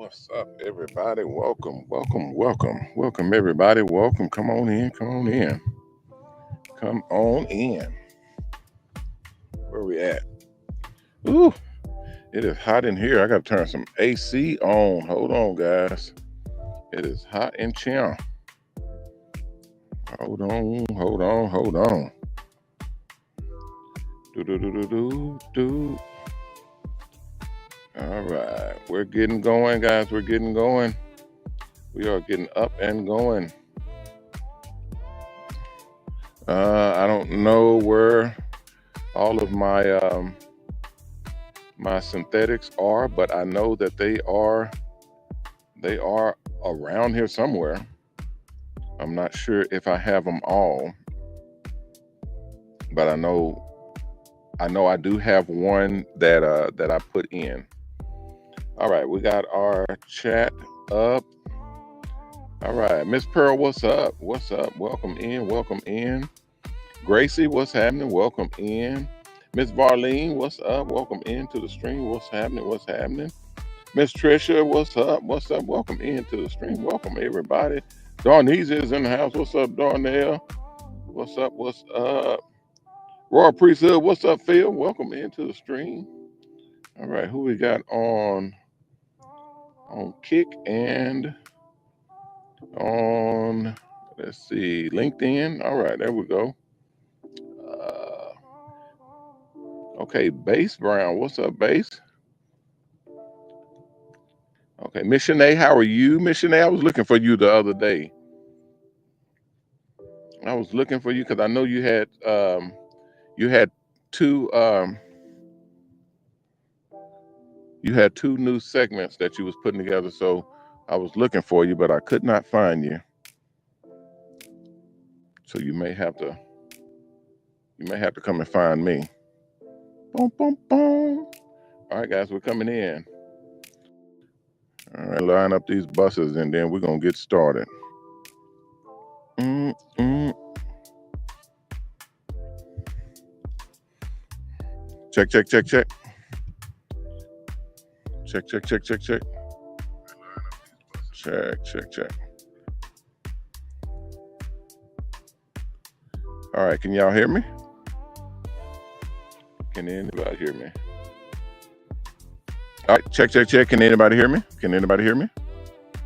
What's up, everybody? Welcome, everybody. Welcome. Come on in. Where we at? Ooh, it is hot in here. I got to turn some AC on. Hold on, guys. It is hot in chill. Hold on. Do. All right, we're getting going, guys. We're getting going. We are getting up and going. I don't know where all of my synthetics are, but I know that they are around here somewhere. I'm not sure if I have them all, but I know I do have one that I put in. All right, we got our chat up. All right, Miss Pearl, what's up? Welcome in. Gracie, what's happening? Welcome in. Miss Varlene, what's up? Welcome into the stream. What's happening? Miss Trisha, what's up? Welcome into the stream. Welcome, everybody. Darnese is in the house. What's up, Darnell? What's up? Royal Priesthood, what's up, Phil? Welcome into the stream. All right, who we got on Kick and on, let's see, LinkedIn. All right, there we go. Okay, Bass Brown. What's up, Bass? Okay, Miss Shanae, how are you? Miss Shanae, I was looking for you the other day. I was looking for you because I know you had two new segments that you was putting together. So I was looking for you, but I could not find you. So you may have to come and find me. Boom, boom, boom. All right, guys, we're coming in. All right, line up these buses and then we're gonna get started. Check. Check. All right, can y'all hear me? Can anybody hear me? All right, check. Can anybody hear me?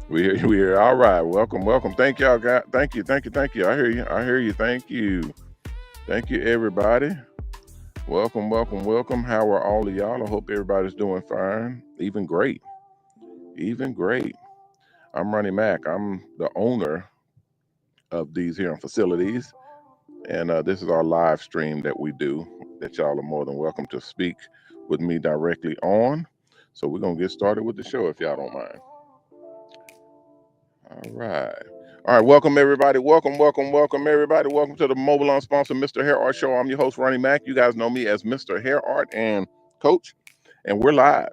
We hear. All right, welcome. Thank y'all, guys. Thank you. I hear you. Thank you, everybody. Welcome. How are all of y'all? I hope everybody's doing fine, even great. I'm Ronnie Mack. I'm the owner of these here facilities, and this is our live stream that we do that y'all are more than welcome to speak with me directly on. So we're gonna get started with the show if y'all don't mind. All right, welcome everybody. Welcome everybody. Welcome to the MOBALON sponsor, Mr. Hair Art Show. I'm your host, Ronnie Mack. You guys know me as Mr. Hair Art and Coach, and we're live.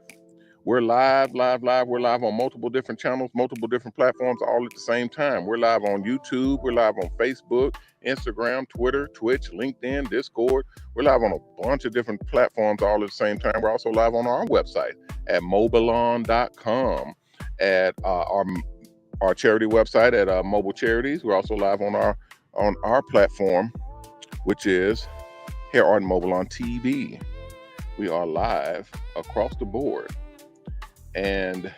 We're live. We're live on multiple different channels, multiple different platforms, all at the same time. We're live on YouTube. We're live on Facebook, Instagram, Twitter, Twitch, LinkedIn, Discord. We're live on a bunch of different platforms all at the same time. We're also live on our website at MOBALON.com, at our charity website at Mobile Charities. We're also live on our platform, which is Hair Art and MOBALON TV. We are live across the board. And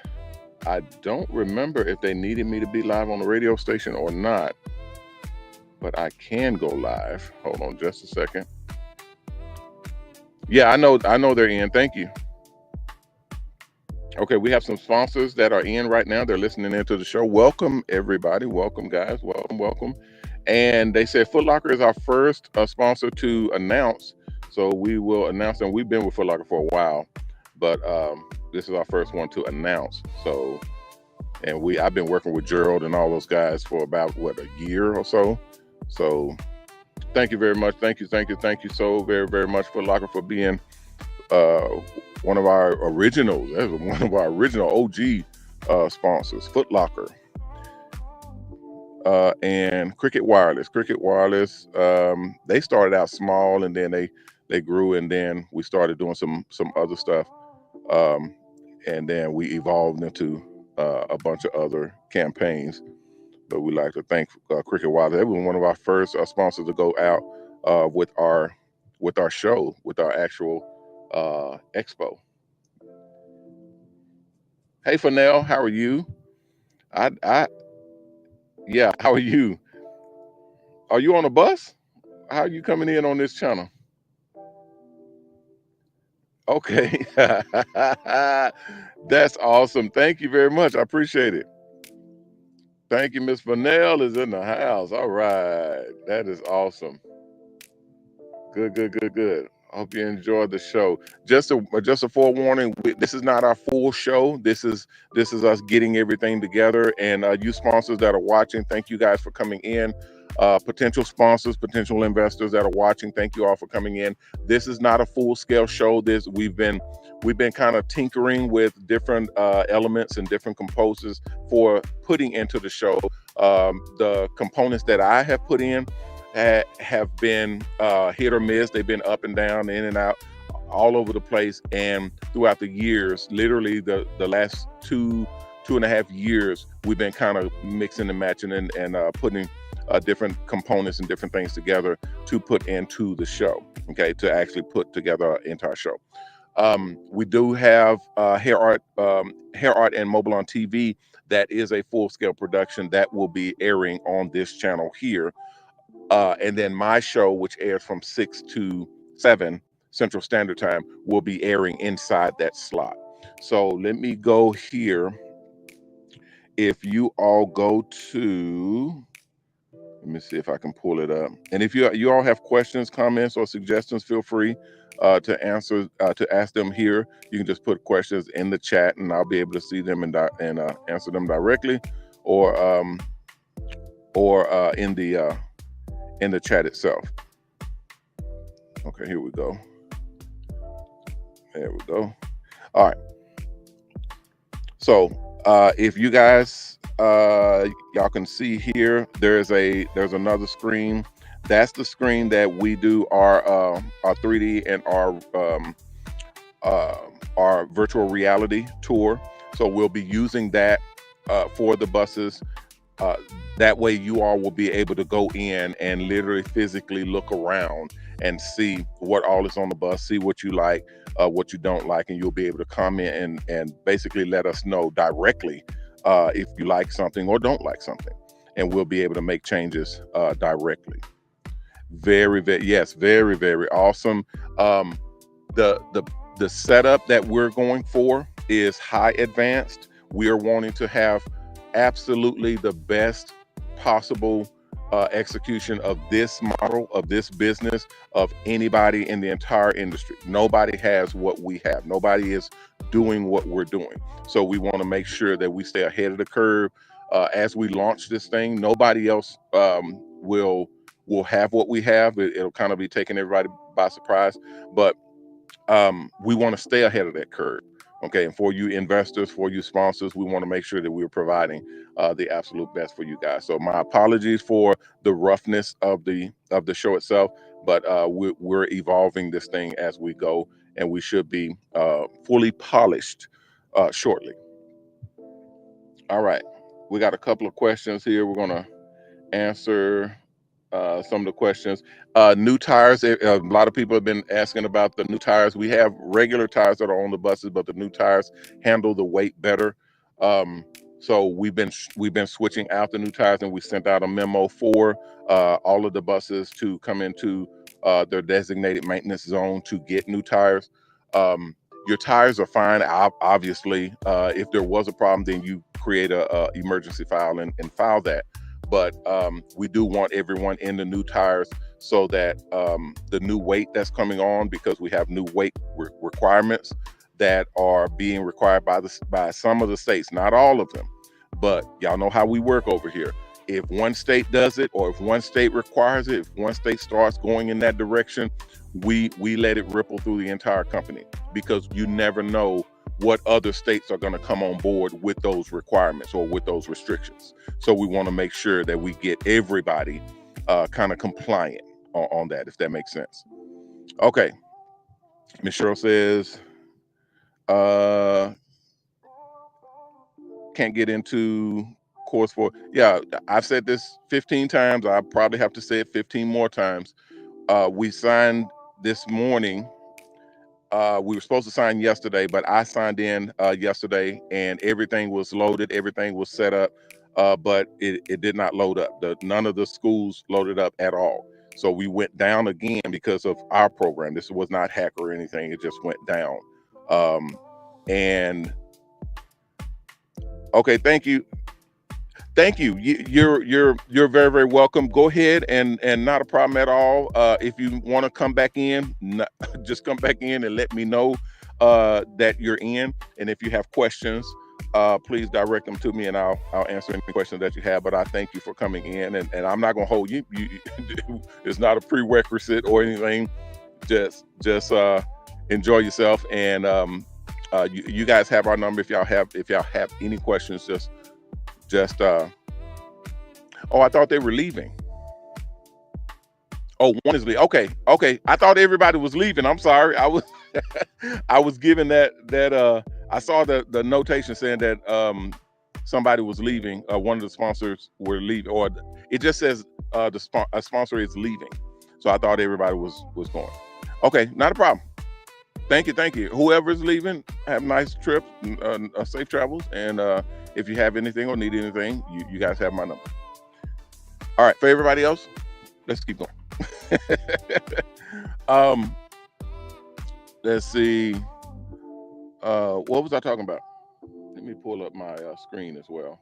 I don't remember if they needed me to be live on the radio station or not, but I can go live. Hold on just a second. Yeah, I know they're in. Thank you. Okay, we have some sponsors that are in right now. They're listening into the show. Welcome, everybody. Welcome, guys. Welcome. And they said Foot Locker is our first sponsor to announce. So we will announce them. We've been with Foot Locker for a while, but this is our first one to announce. So, and I've been working with Gerald and all those guys for about a year or so. So thank you very much. Thank you so very, very much, Foot Locker, for being one of our original OG sponsors, Foot Locker. And Cricket Wireless. They started out small and then they grew, and then we started doing some other stuff. And then we evolved into a bunch of other campaigns. But we like to thank Cricket Wireless. They were one of our first sponsors to go out with our show, with our actual expo. Hey, Fennell, how are you? Yeah, how are you? Are you on a bus? How are you coming in on this channel? Okay. That's awesome. Thank you very much. I appreciate it. Thank you. Miss Fennell is in the house. All right. That is awesome. Good, good, good, good. I hope you enjoyed the show. Just a forewarning. This is not our full show. This is us getting everything together. And you sponsors that are watching, thank you guys for coming in. Potential sponsors, potential investors that are watching, thank you all for coming in. This is not a full scale show. We've been kind of tinkering with different elements and different components for putting into the show. The components that I have put in have been hit or miss. They've been up and down, in and out, all over the place. And throughout the years, literally the last two and a half years, we've been kind of mixing and matching and putting different components and different things together to put into the show, okay, to actually put together our entire show. We do have Hair Art and MOBALON TV. That is a full-scale production that will be airing on this channel here. And then my show, which airs from 6 to 7 Central Standard Time, will be airing inside that slot. So let me go here. If you all go to, let me see if I can pull it up. And if you all have questions, comments, or suggestions, feel free to ask them here. You can just put questions in the chat, and I'll be able to see them and answer them directly, or in the chat itself. Okay, here we go. There we go. All right. So if you guys y'all can see here, there's another screen. That's the screen that we do our 3D and our virtual reality tour. So we'll be using that for the buses. That way you all will be able to go in and literally physically look around and see what all is on the bus, see what you like, what you don't like, and you'll be able to comment and basically let us know directly if you like something or don't like something, and we'll be able to make changes directly. Very, very awesome. The setup that we're going for is high advanced. We are wanting to have absolutely the best possible execution of this model, of this business, of anybody in the entire industry. Nobody has what we have. Nobody is doing what we're doing. So we want to make sure that we stay ahead of the curve as we launch this thing. Nobody else will have what we have. It'll kind of be taking everybody by surprise, but we want to stay ahead of that curve. Okay, and for you investors, for you sponsors, we want to make sure that we're providing the absolute best for you guys. So my apologies for the roughness of the show itself, but we're evolving this thing as we go, and we should be fully polished shortly. All right, we got a couple of questions here. We're gonna answer some of the questions. New tires. A lot of people have been asking about the new tires. We have regular tires that are on the buses, but the new tires handle the weight better. So we've been switching out the new tires, and we sent out a memo for all of the buses to come into their designated maintenance zone to get new tires. Your tires are fine. Obviously, if there was a problem, then you create a emergency file and file that. But we do want everyone in the new tires so that the new weight that's coming on, because we have new weight requirements that are being required by some of the states, not all of them, but y'all know how we work over here. If one state does it, or if one state requires it, if one state starts going in that direction, we let it ripple through the entire company, because you never know what other states are going to come on board with those requirements or with those restrictions. So we want to make sure that we get everybody kind of compliant on that, if that makes sense. Okay. Ms. Cheryl says, can't get into course for, yeah, I've said this 15 times. I probably have to say it 15 more times. We signed this morning. We were supposed to sign yesterday, but I signed in yesterday, and everything was loaded, everything was set up, but it did not load up. None of the schools loaded up at all. So we went down again because of our program. This was not hack or anything. It just went down. And okay, thank you. Thank you. You're very, very welcome. Go ahead, and not a problem at all. If you want to come back in, just come back in and let me know that you're in. And if you have questions, please direct them to me, and I'll answer any questions that you have. But I thank you for coming in, and I'm not gonna hold you. It's not a prerequisite or anything. Just enjoy yourself, and you guys have our number. If y'all have any questions, just oh, I thought they were leaving. Oh, one is leaving. Okay. I thought everybody was leaving. I'm sorry. I was I was given that I saw the notation saying that somebody was leaving. One of the sponsors were leaving, or it just says a sponsor is leaving. So I thought everybody was going. Okay, not a problem. Thank you. Whoever's leaving, have nice trips, safe travels, and if you have anything or need anything, you guys have my number. All right, for everybody else, let's keep going. Let's see. What was I talking about? Let me pull up my screen as well.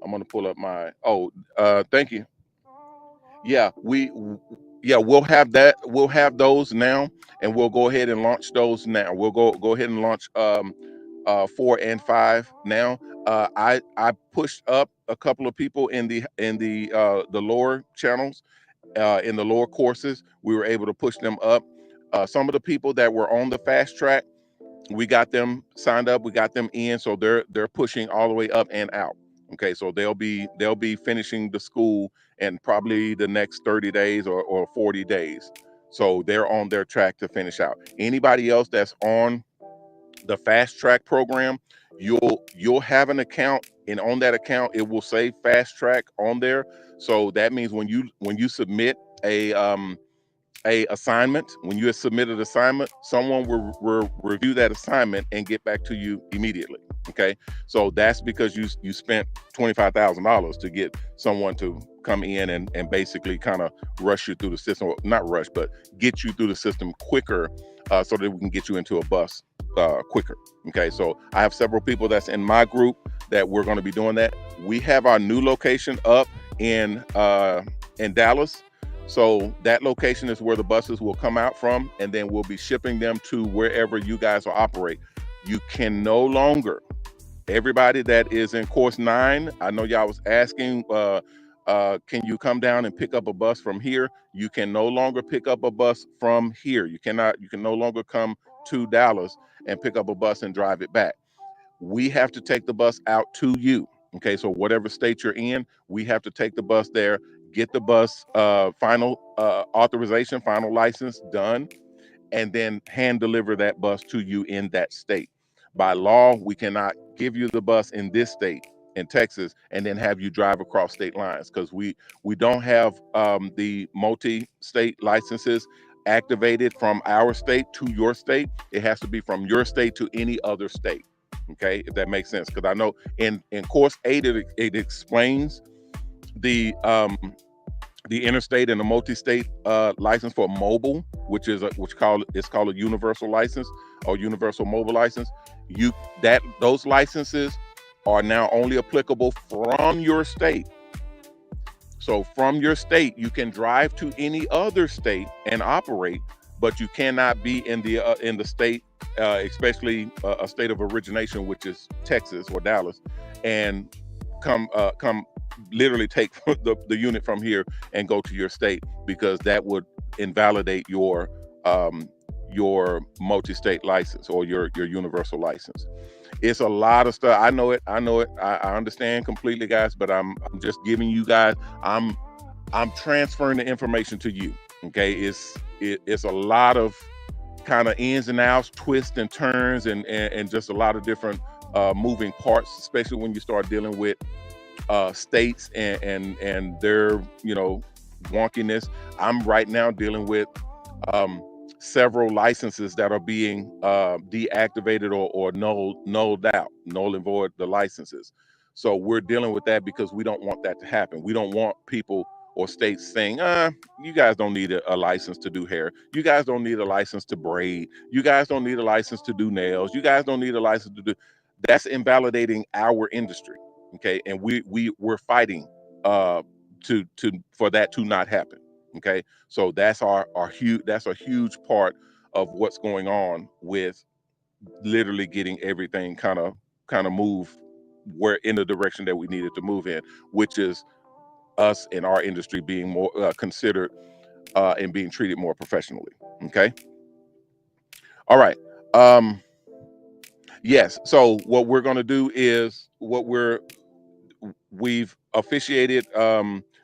I'm gonna pull up my. Thank you. Yeah, we'll have that. We'll have those now, and we'll go ahead and launch those now. We'll go ahead and launch 4 and 5 now. I pushed up a couple of people in the lower channels, in the lower courses. We were able to push them up. Some of the people that were on the fast track, we got them signed up. We got them in, so they're pushing all the way up and out. Okay, so they'll be finishing the school in probably the next 30 days or 40 days. So they're on their track to finish out. Anybody else that's on the fast track program, you'll have an account, and on that account it will say fast track on there. So that means when you submit a assignment, when you have submitted assignment, someone will review that assignment and get back to you immediately. Okay, so that's because you spent $25,000 to get someone to come in and basically kind of rush you through the system, or not rush, but get you through the system quicker, so that we can get you into a bus quicker. Okay, so I have several people that's in my group that we're going to be doing that. We have our new location up in Dallas. So that location is where the buses will come out from, and then we'll be shipping them to wherever you guys will operate. You can no longer, everybody that is in course 9, I know y'all was asking, can you come down and pick up a bus from here? You can no longer pick up a bus from here. You can no longer come to Dallas and pick up a bus and drive it back. We have to take the bus out to you. Okay, so whatever state you're in, we have to take the bus there, get the bus final authorization, final license done, and then hand deliver that bus to you in that state. By law, we cannot give you the bus in this state, in Texas, and then have you drive across state lines, because we don't have the multi-state licenses activated from our state to your state. It has to be from your state to any other state. Okay, if that makes sense, because I know in course 8 it explains the interstate and the multi-state license for mobile, which is called a universal license or universal mobile license. Those licenses are now only applicable from your state. So from your state, you can drive to any other state and operate, but you cannot be in the state, especially a state of origination, which is Texas or Dallas, and come literally take the unit from here and go to your state, because that would invalidate your multi-state license or your universal license. It's a lot of stuff. I know it. I understand completely, guys, but I'm just giving you guys, I'm transferring the information to you. Okay, it's a lot of kind of ins and outs, twists and turns, and just a lot of different moving parts, especially when you start dealing with states and their wonkiness. I'm right now dealing with several licenses that are being deactivated or nulled out, null and void the licenses. So we're dealing with that because we don't want that to happen. We don't want people or states saying, you guys don't need a license to do hair. You guys don't need a license to braid. You guys don't need a license to do nails. You guys don't need a license to do. That's invalidating our industry. Okay. And we're fighting for that to not happen. Okay. So that's a huge part of what's going on with literally getting everything kind of move where in the direction that we needed to move in, which is us in our industry being more considered and being treated more professionally. Okay. All right. Yes. So what we're going to do is we've officiated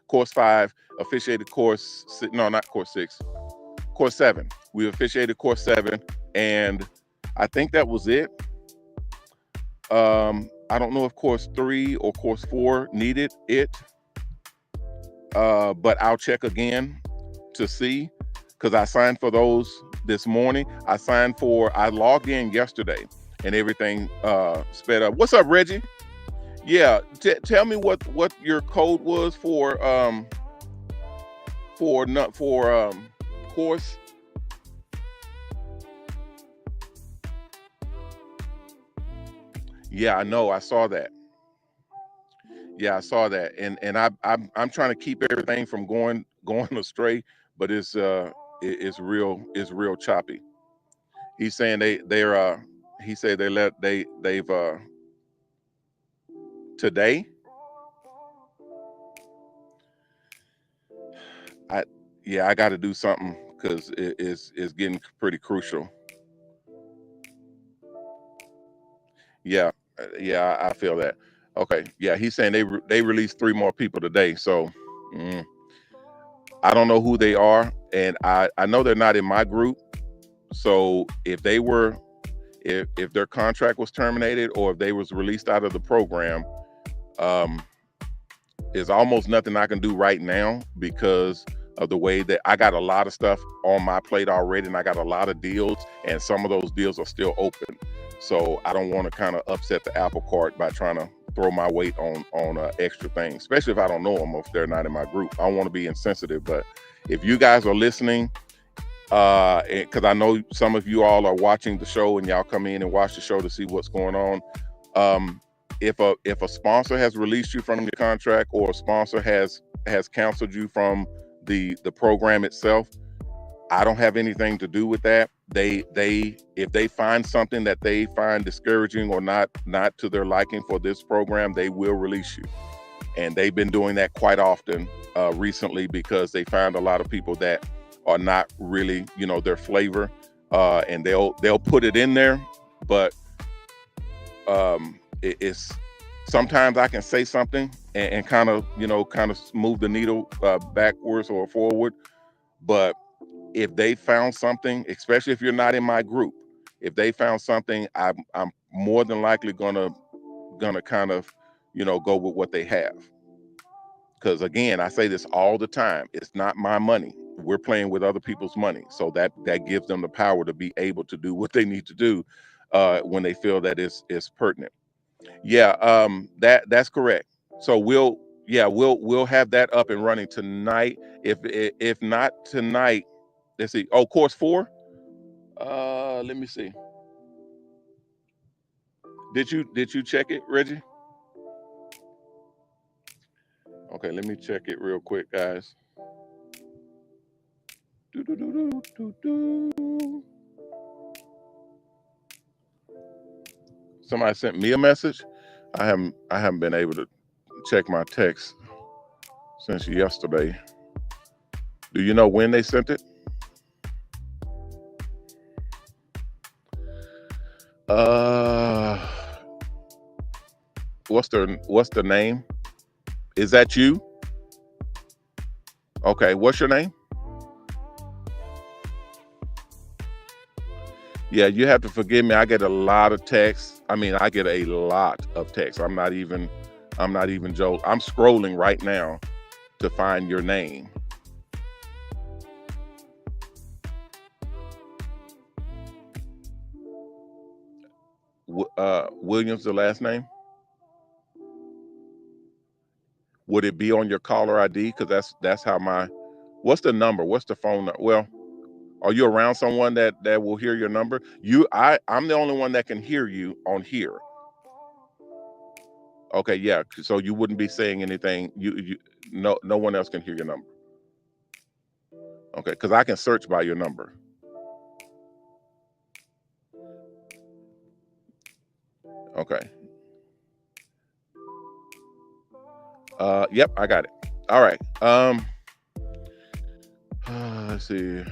course 5, officiated course not course 6, course 7. We officiated course 7, and I think that was it. I don't know if course 3 or course 4 needed it, but I'll check again to see, because I signed for those this morning. I logged in yesterday and everything sped up. What's up, Reggie? Yeah, tell me what your code was for course. Yeah, I know. I saw that. Yeah, I saw that, and I'm trying to keep everything from going astray, but it's real choppy. He's saying he said they've today. I got to do something because it's getting pretty crucial. Yeah, I feel that. Okay, yeah, he's saying they released 3 more people today, so I don't know who they are, and I know they're not in my group. So if their contract was terminated or if they was released out of the program, there's almost nothing I can do right now because of the way that I got a lot of stuff on my plate already, and I got a lot of deals, and some of those deals are still open. So I don't want to kind of upset the apple cart by trying to throw my weight on extra things, especially if I don't know them or if they're not in my group. I don't want to be insensitive, but if you guys are listening, because I know some of you all are watching the show and y'all come in and watch the show to see what's going on. If a sponsor has released you from your contract, or a sponsor has canceled you from the program itself, I don't have anything to do with that. If they find something that they find discouraging or not to their liking for this program, they will release you. And they've been doing that quite often recently, because they find a lot of people that are not really their flavor, and they'll put it in there, but it's sometimes I can say something and kind of move the needle backwards or forward, but if they found something, especially if you're not in my group, if they found something, I'm more than likely gonna kind of go with what they have. Because again, I say this all the time, it's not my money. We're playing with other people's money, so that gives them the power to be able to do what they need to do when they feel that it's pertinent. Yeah, that's correct. So we'll have that up and running tonight. If not tonight, let's see. Oh, course 4. Let me see. Did you check it, Reggie? Okay, let me check it real quick, guys. Somebody sent me a message. I haven't been able to check my text since yesterday. Do you know when they sent it? What's the name? Is that you? Okay, what's your name? Yeah, you have to forgive me. I get a lot of texts. I mean, I get a lot of texts. I'm not even joking. I'm scrolling right now to find your name. Williams, the last name. Would it be on your caller ID? Because that's how my. What's the number? What's the phone number? Well, are you around someone that will hear your number? I'm the only one that can hear you on here. Okay, yeah. So you wouldn't be saying anything. No one else can hear your number. Okay, because I can search by your number. Okay. Yep, I got it. All right. Let's see.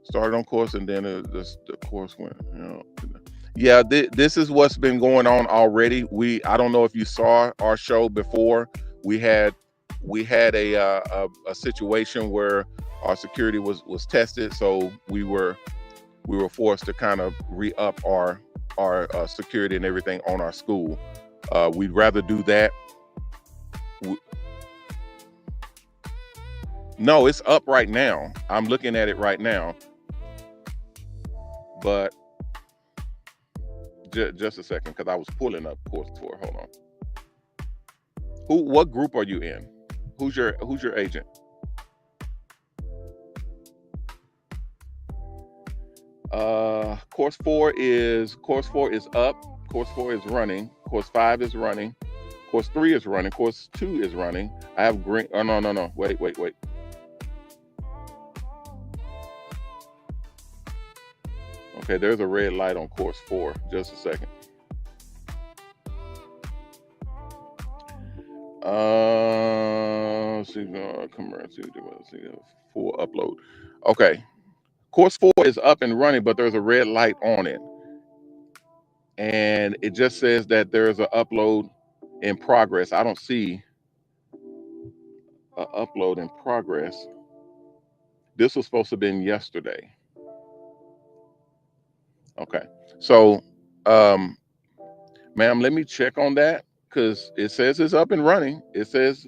Started on course, and then the course went. Yeah, this is what's been going on already. I don't know if you saw our show before. We had a situation where our security was tested, so we were forced to kind of re-up our security and everything on our school. We'd rather do that. No, it's up right now. I'm looking at it right now. But just a second, because I was pulling up course 4. Hold on. What group are you in? Who's your agent? Course 4 is up. Course 4 is running. Course 5 is running. Course 3 is running. Course 2 is running. I have green. Oh, no. Wait. Okay, there's a red light on course 4. Just a second. Full upload. Okay, course 4 is up and running, but there's a red light on it, and it just says that there's an upload in progress. I don't see an upload in progress. This was supposed to have been yesterday. Okay, so ma'am, let me check on that, because it says it's up and running. It says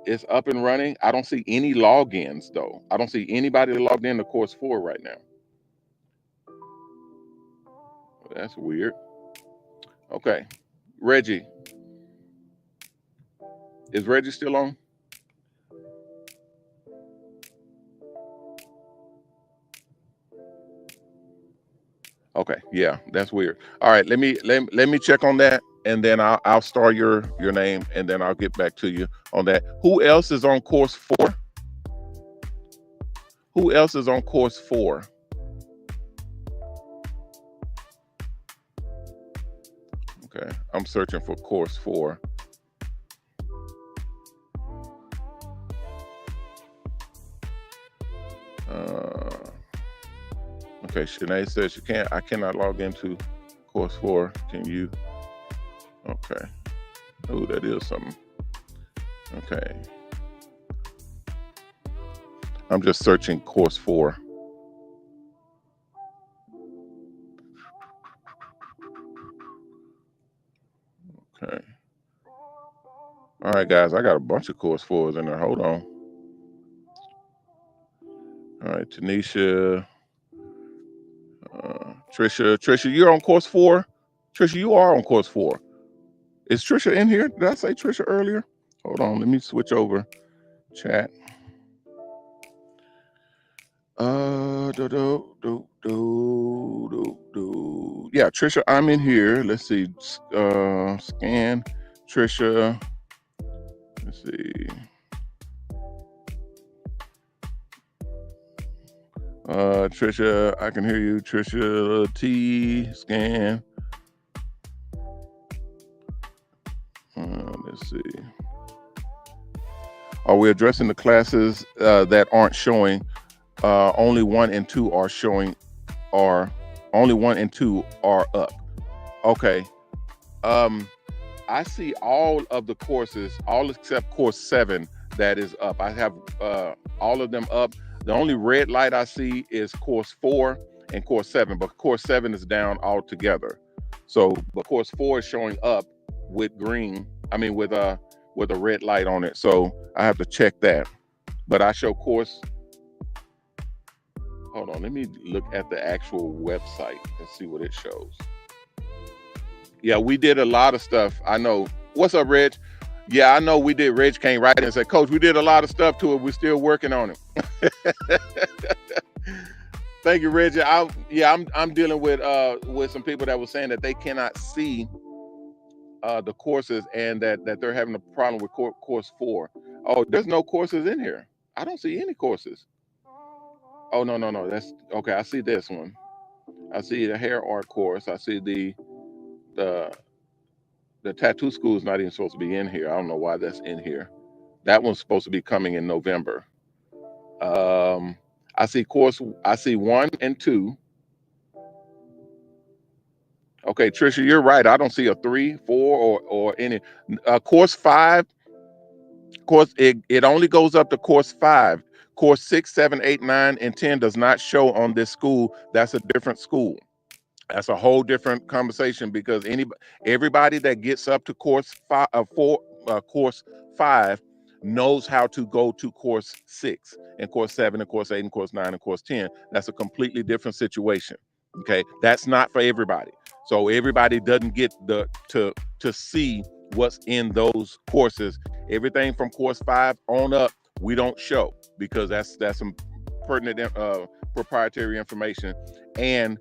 it's up and running. I don't see any logins though. I don't see anybody logged into course 4 right now. That's weird. Okay, Reggie. Is Reggie still on? Okay, yeah, that's weird. All right, let me check on that, and then I'll star your name, and then I'll get back to you on that. Who else is on course 4? Who else is on course 4? Okay, I'm searching for course 4. Okay, Shanae says I cannot log into course 4. Can you? Okay. Oh, that is something. Okay. I'm just searching course 4. Okay. All right, guys, I got a bunch of course 4s in there. Hold on. All right, Tanisha. Trisha, you're on course 4. Trisha, you are on course 4. Is Trisha in here? Did I say Trisha earlier? Hold on, let me switch over. Chat. Yeah, Trisha, I'm in here. Let's see. Scan Trisha. Let's see. Trisha, I can hear you. Trisha T, scan. Let's see. Are we addressing the classes that aren't showing? Only 1 and 2 are showing, or only 1 and 2 are up. Okay. I see all of the courses, all except course 7 that is up. I have all of them up. The only red light I see is course 4, and course 7, but course 7 is down altogether. So, but course 4 is showing up with green. I mean, with a red light on it. So I have to check that. But I show course. Hold on, let me look at the actual website and see what it shows. Yeah, we did a lot of stuff. I know. What's up, Reg? Yeah, I know we did. Reg came right in and said, Coach, we did a lot of stuff to it. We're still working on it. Thank you, Reg. I'm dealing with some people that were saying that they cannot see the courses and that they're having a problem with course 4. Oh, there's no courses in here. I don't see any courses. Oh, no. That's okay. I see this one. I see the hair art course. I see the tattoo school is not even supposed to be in here. I don't know why that's in here. That one's supposed to be coming in November. I see 1 and 2. Okay, Trisha, you're right. I don't see a 3, 4, or any. Course 5. Course it only goes up to course 5. Course 6, 7, 8, 9, and 10 does not show on this school. That's a different school. That's a whole different conversation because everybody that gets up to course 5 knows how to go to course 6 and course 7 and course 8 and course 9 and course 10. That's a completely different situation. Okay, that's not for everybody. So everybody doesn't get to see what's in those courses. Everything from course 5 on up, we don't show because that's some pertinent proprietary information. And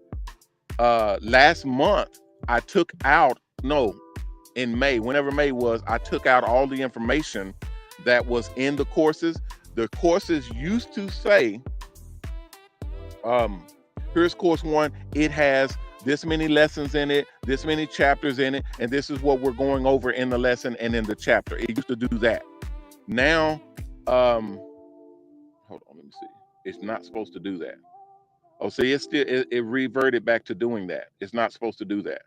last month I took out, in May, whenever May was, I took out all the information that was in the courses. The courses used to say, here's course 1, it has this many lessons in it, this many chapters in it, and this is what we're going over in the lesson and in the chapter. It used to do that. Now, hold on, let me see. It's not supposed to do that. Oh, see, it reverted back to doing that. It's not supposed to do that.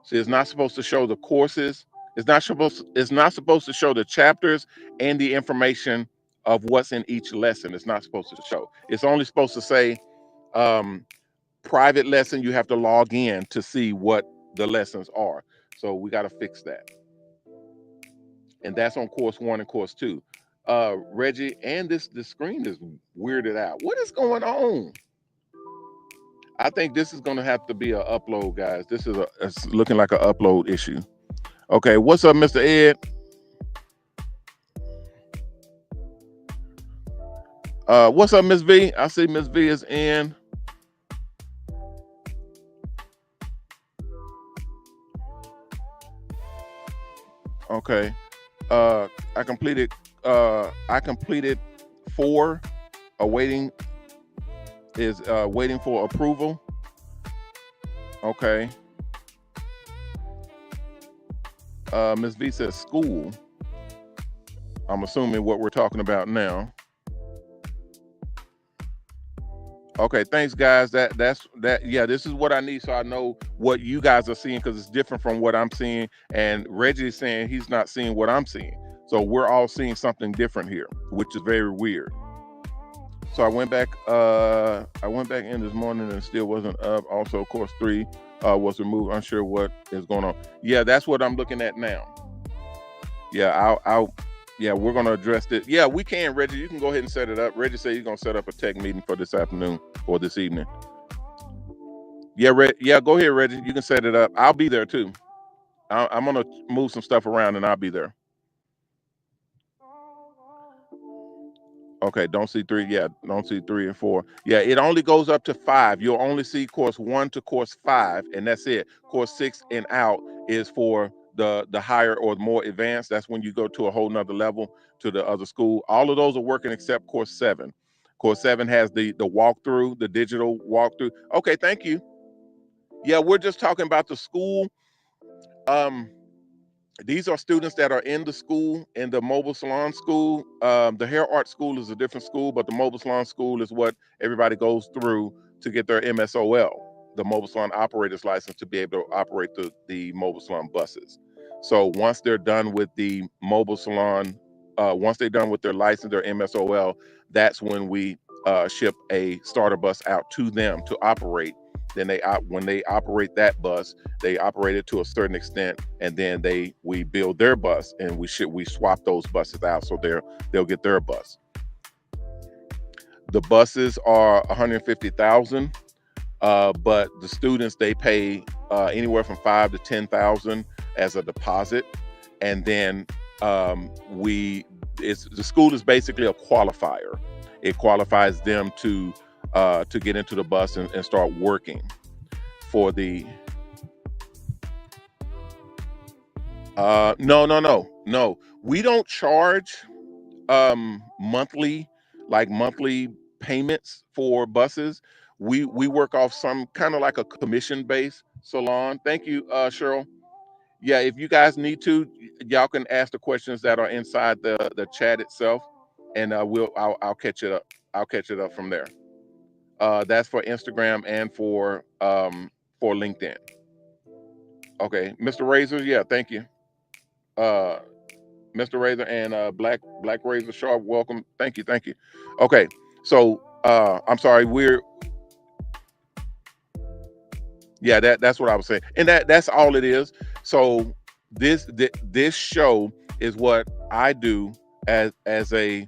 See, it's not supposed to show the courses. It's not supposed to show the chapters and the information of what's in each lesson. It's not supposed to show. It's only supposed to say private lesson. You have to log in to see what the lessons are. So we got to fix that. And that's on course 1 and course 2. Reggie, and the screen is weirded out. What is going on? I think this is going to have to be an upload, guys. It's looking like an upload issue. Okay, what's up, Mr. Ed? What's up, Miss V? I see Miss V is in. Okay. I completed 4. Waiting for approval. Okay. Ms. V says school. I'm assuming what we're talking about now. Okay, thanks, guys. That's yeah, this is what I need so I know what you guys are seeing because it's different from what I'm seeing. And Reggie is saying he's not seeing what I'm seeing. So we're all seeing something different here, which is very weird. So I went back in this morning and it still wasn't up. Also, course 3 was removed. Unsure what is going on. Yeah, that's what I'm looking at now. Yeah, we're gonna address it. Yeah, we can, Reggie. You can go ahead and set it up. Reggie said he's gonna set up a tech meeting for this afternoon or this evening. Yeah, go ahead, Reggie. You can set it up. I'll be there too. I'm gonna move some stuff around and I'll be there. Okay, don't see 3. Yeah, don't see 3 and 4. Yeah, it only goes up to 5. You'll only see course 1 to course 5, and that's it. Course 6 and out is for the higher or more advanced. That's when you go to a whole nother level to the other school. All of those are working except course 7. Course 7 has the walkthrough, the digital walkthrough. Okay, thank you. Yeah, we're just talking about the school. These are students that are in the school, in the mobile salon school. The hair art school is a different school, but the mobile salon school is what everybody goes through to get their MSOL, the mobile salon operator's license, to be able to operate the mobile salon buses. So once they're done with the mobile salon, once they're done with their license, their MSOL, that's when we ship a starter bus out to them to operate. Then when they operate that bus, they operate it to a certain extent, and then we build their bus, and we swap those buses out, so they'll get their bus. The buses are 150,000, but the students, they pay anywhere from 5 to 10,000 as a deposit, and then the school is basically a qualifier. It qualifies them to get into the bus and start working for the. No. We don't charge monthly payments for buses. We work off some kind of like a commission-based salon. Thank you, Cheryl. Yeah, if you guys need to, y'all can ask the questions that are inside the chat itself, and I'll catch it up. I'll catch it up from there. That's for Instagram and for LinkedIn. Okay, Mr. Razor, yeah, thank you. Mr. Razor and Black Razor Sharp, welcome. Thank you. Okay, so I'm sorry, that's what I was saying, and that's all it is. So this show is what I do as a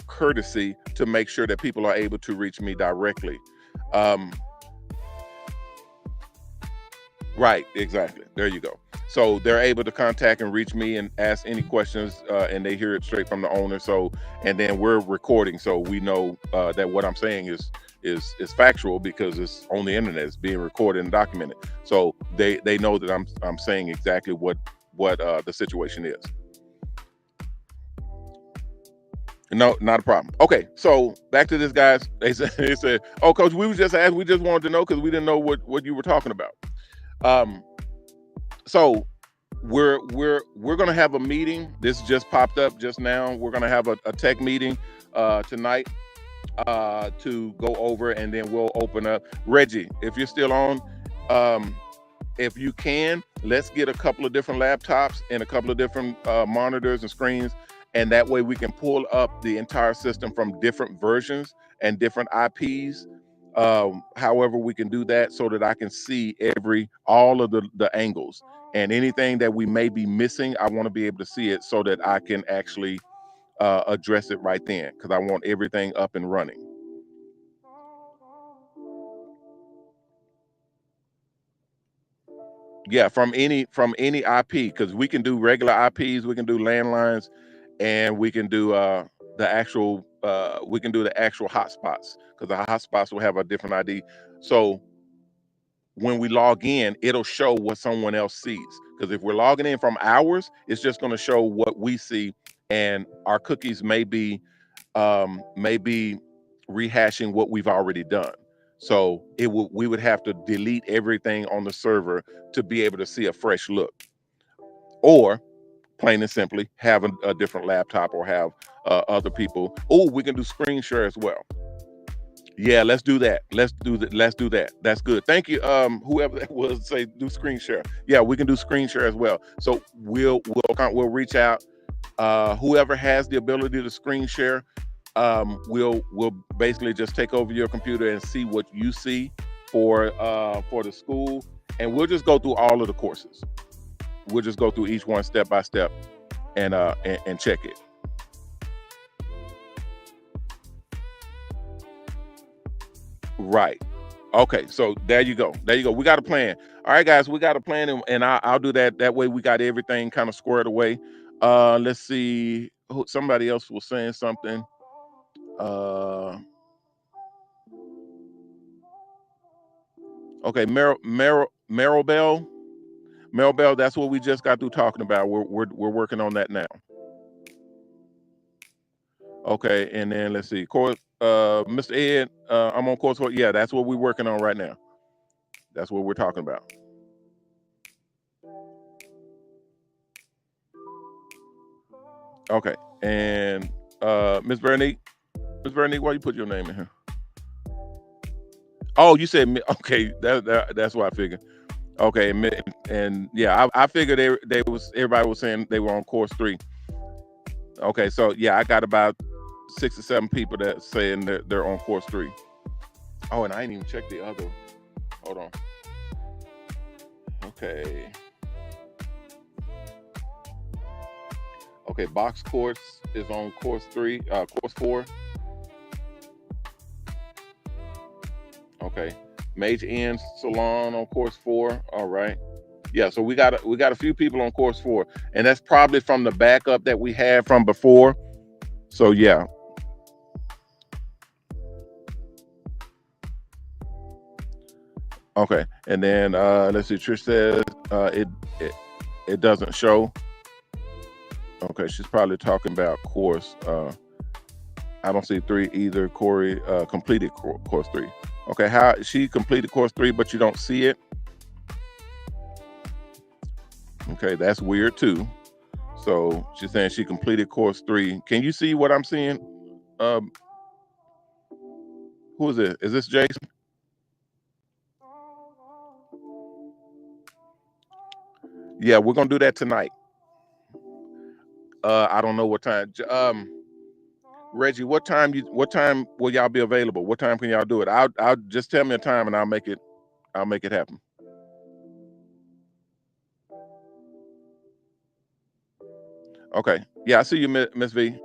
courtesy to make sure that people are able to reach me directly. Right, exactly. There you go. So they're able to contact and reach me and ask any questions, and they hear it straight from the owner. So, and then we're recording, so we know that what I'm saying is factual because it's on the internet. It's being recorded and documented. So they know that I'm saying exactly what the situation is. No, not a problem. Okay, so back to this, guys. They said, "Oh, Coach, we was just asked. We just wanted to know because we didn't know what you were talking about." So we're gonna have a meeting. This just popped up just now. We're gonna have a tech meeting tonight to go over, and then we'll open up. Reggie, if you're still on, if you can, let's get a couple of different laptops and a couple of different monitors and screens, and that way we can pull up the entire system from different versions and different IPs. However we can do that so that I can see all of the angles, and anything that we may be missing, I want to be able to see it so that I can actually address it right then, because I want everything up and running. Yeah, from any IP, because we can do regular IPs, we can do landlines, and we can do the actual hotspots, because the hotspots will have a different ID. So when we log in, it'll show what someone else sees. Because if we're logging in from ours, it's just going to show what we see, and our cookies may be rehashing what we've already done. So we would have to delete everything on the server to be able to see a fresh look, or plain and simply have a different laptop, or have other people. Oh, we can do screen share as well. Yeah, let's do that. Let's do that. That's good. Thank you. Whoever that was, say do screen share. Yeah, we can do screen share as well. So we'll reach out. Whoever has the ability to screen share, we'll basically just take over your computer and see what you see for the school, and we'll just go through all of the courses. We'll just go through each one step by step and check it. Right. Okay. So there you go. We got a plan. All right, guys, we got a plan, and I'll do that. That way we got everything kind of squared away. Let's see. Somebody else was saying something. Okay, Maribel, that's what we just got through talking about. We're working on that now. Okay, and then let's see. Course, Mr. Ed, I'm on course. Yeah, that's what we're working on right now. That's what we're talking about. Okay, and Miss Veronique, why you put your name in here? Oh, you said okay. That's what I figured. Okay, and yeah, I figured everybody was saying they were on course 3. Okay, so yeah, I got about 6 or 7 people that saying they're on course 3. Oh, and I ain't even checked the other. Hold on. Okay. Okay, box course is on course 3, course 4. Okay. Mage End Salon on course 4. All right. Yeah, so we got a few people on course 4, and that's probably from the backup that we had from before. So yeah. Okay, and then let's see. Trish says it doesn't show. Okay, she's probably talking about course. I don't see 3 either. Corey completed course 3. Okay, how she completed course 3, but you don't see it. Okay, that's weird too. So she's saying she completed course 3. Can you see what I'm seeing? Who is it? Is this Jason? Yeah, we're gonna do that tonight. I don't know what time. Reggie, what time will y'all be available? What time can y'all do it? I'll just tell me a time and I'll make it happen. Okay. Yeah, I see you, Miss V.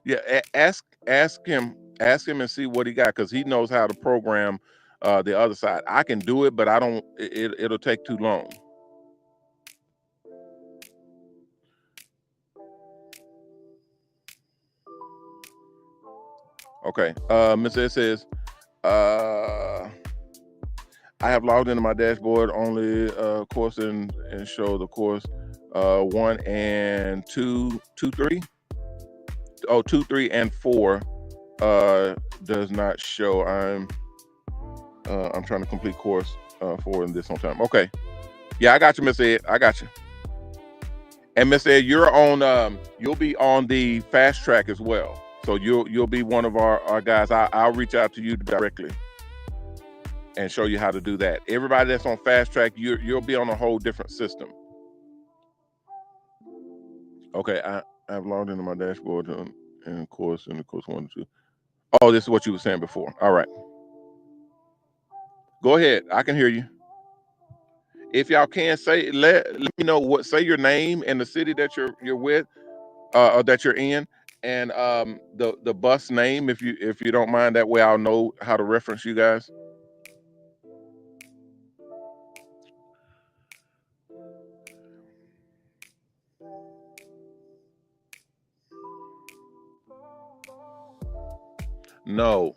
Yeah, ask him and see what he got, because he knows how to program the other side. I can do it, but I don't. It'll take too long. Okay. Miss S says, I have logged into my dashboard only course and show the course 1 and 2, 2, 3. Oh, 2, 3, and 4 does not show. I'm trying to complete course 4 in this on time. Okay. Yeah, I got you, Miss Ed. I got you. And Miss Ed, you're on. You'll be on the fast track as well. So you'll be one of our guys. I'll reach out to you directly and show you how to do that. Everybody that's on fast track, you'll be on a whole different system. Okay, I've logged into my dashboard in the course 1 and 2. Oh, this is what you were saying before. All right. Go ahead. I can hear you. If y'all can say, let me know say your name and the city that you're with, or that you're in, and the bus name, if you don't mind. That way I'll know how to reference you guys. No,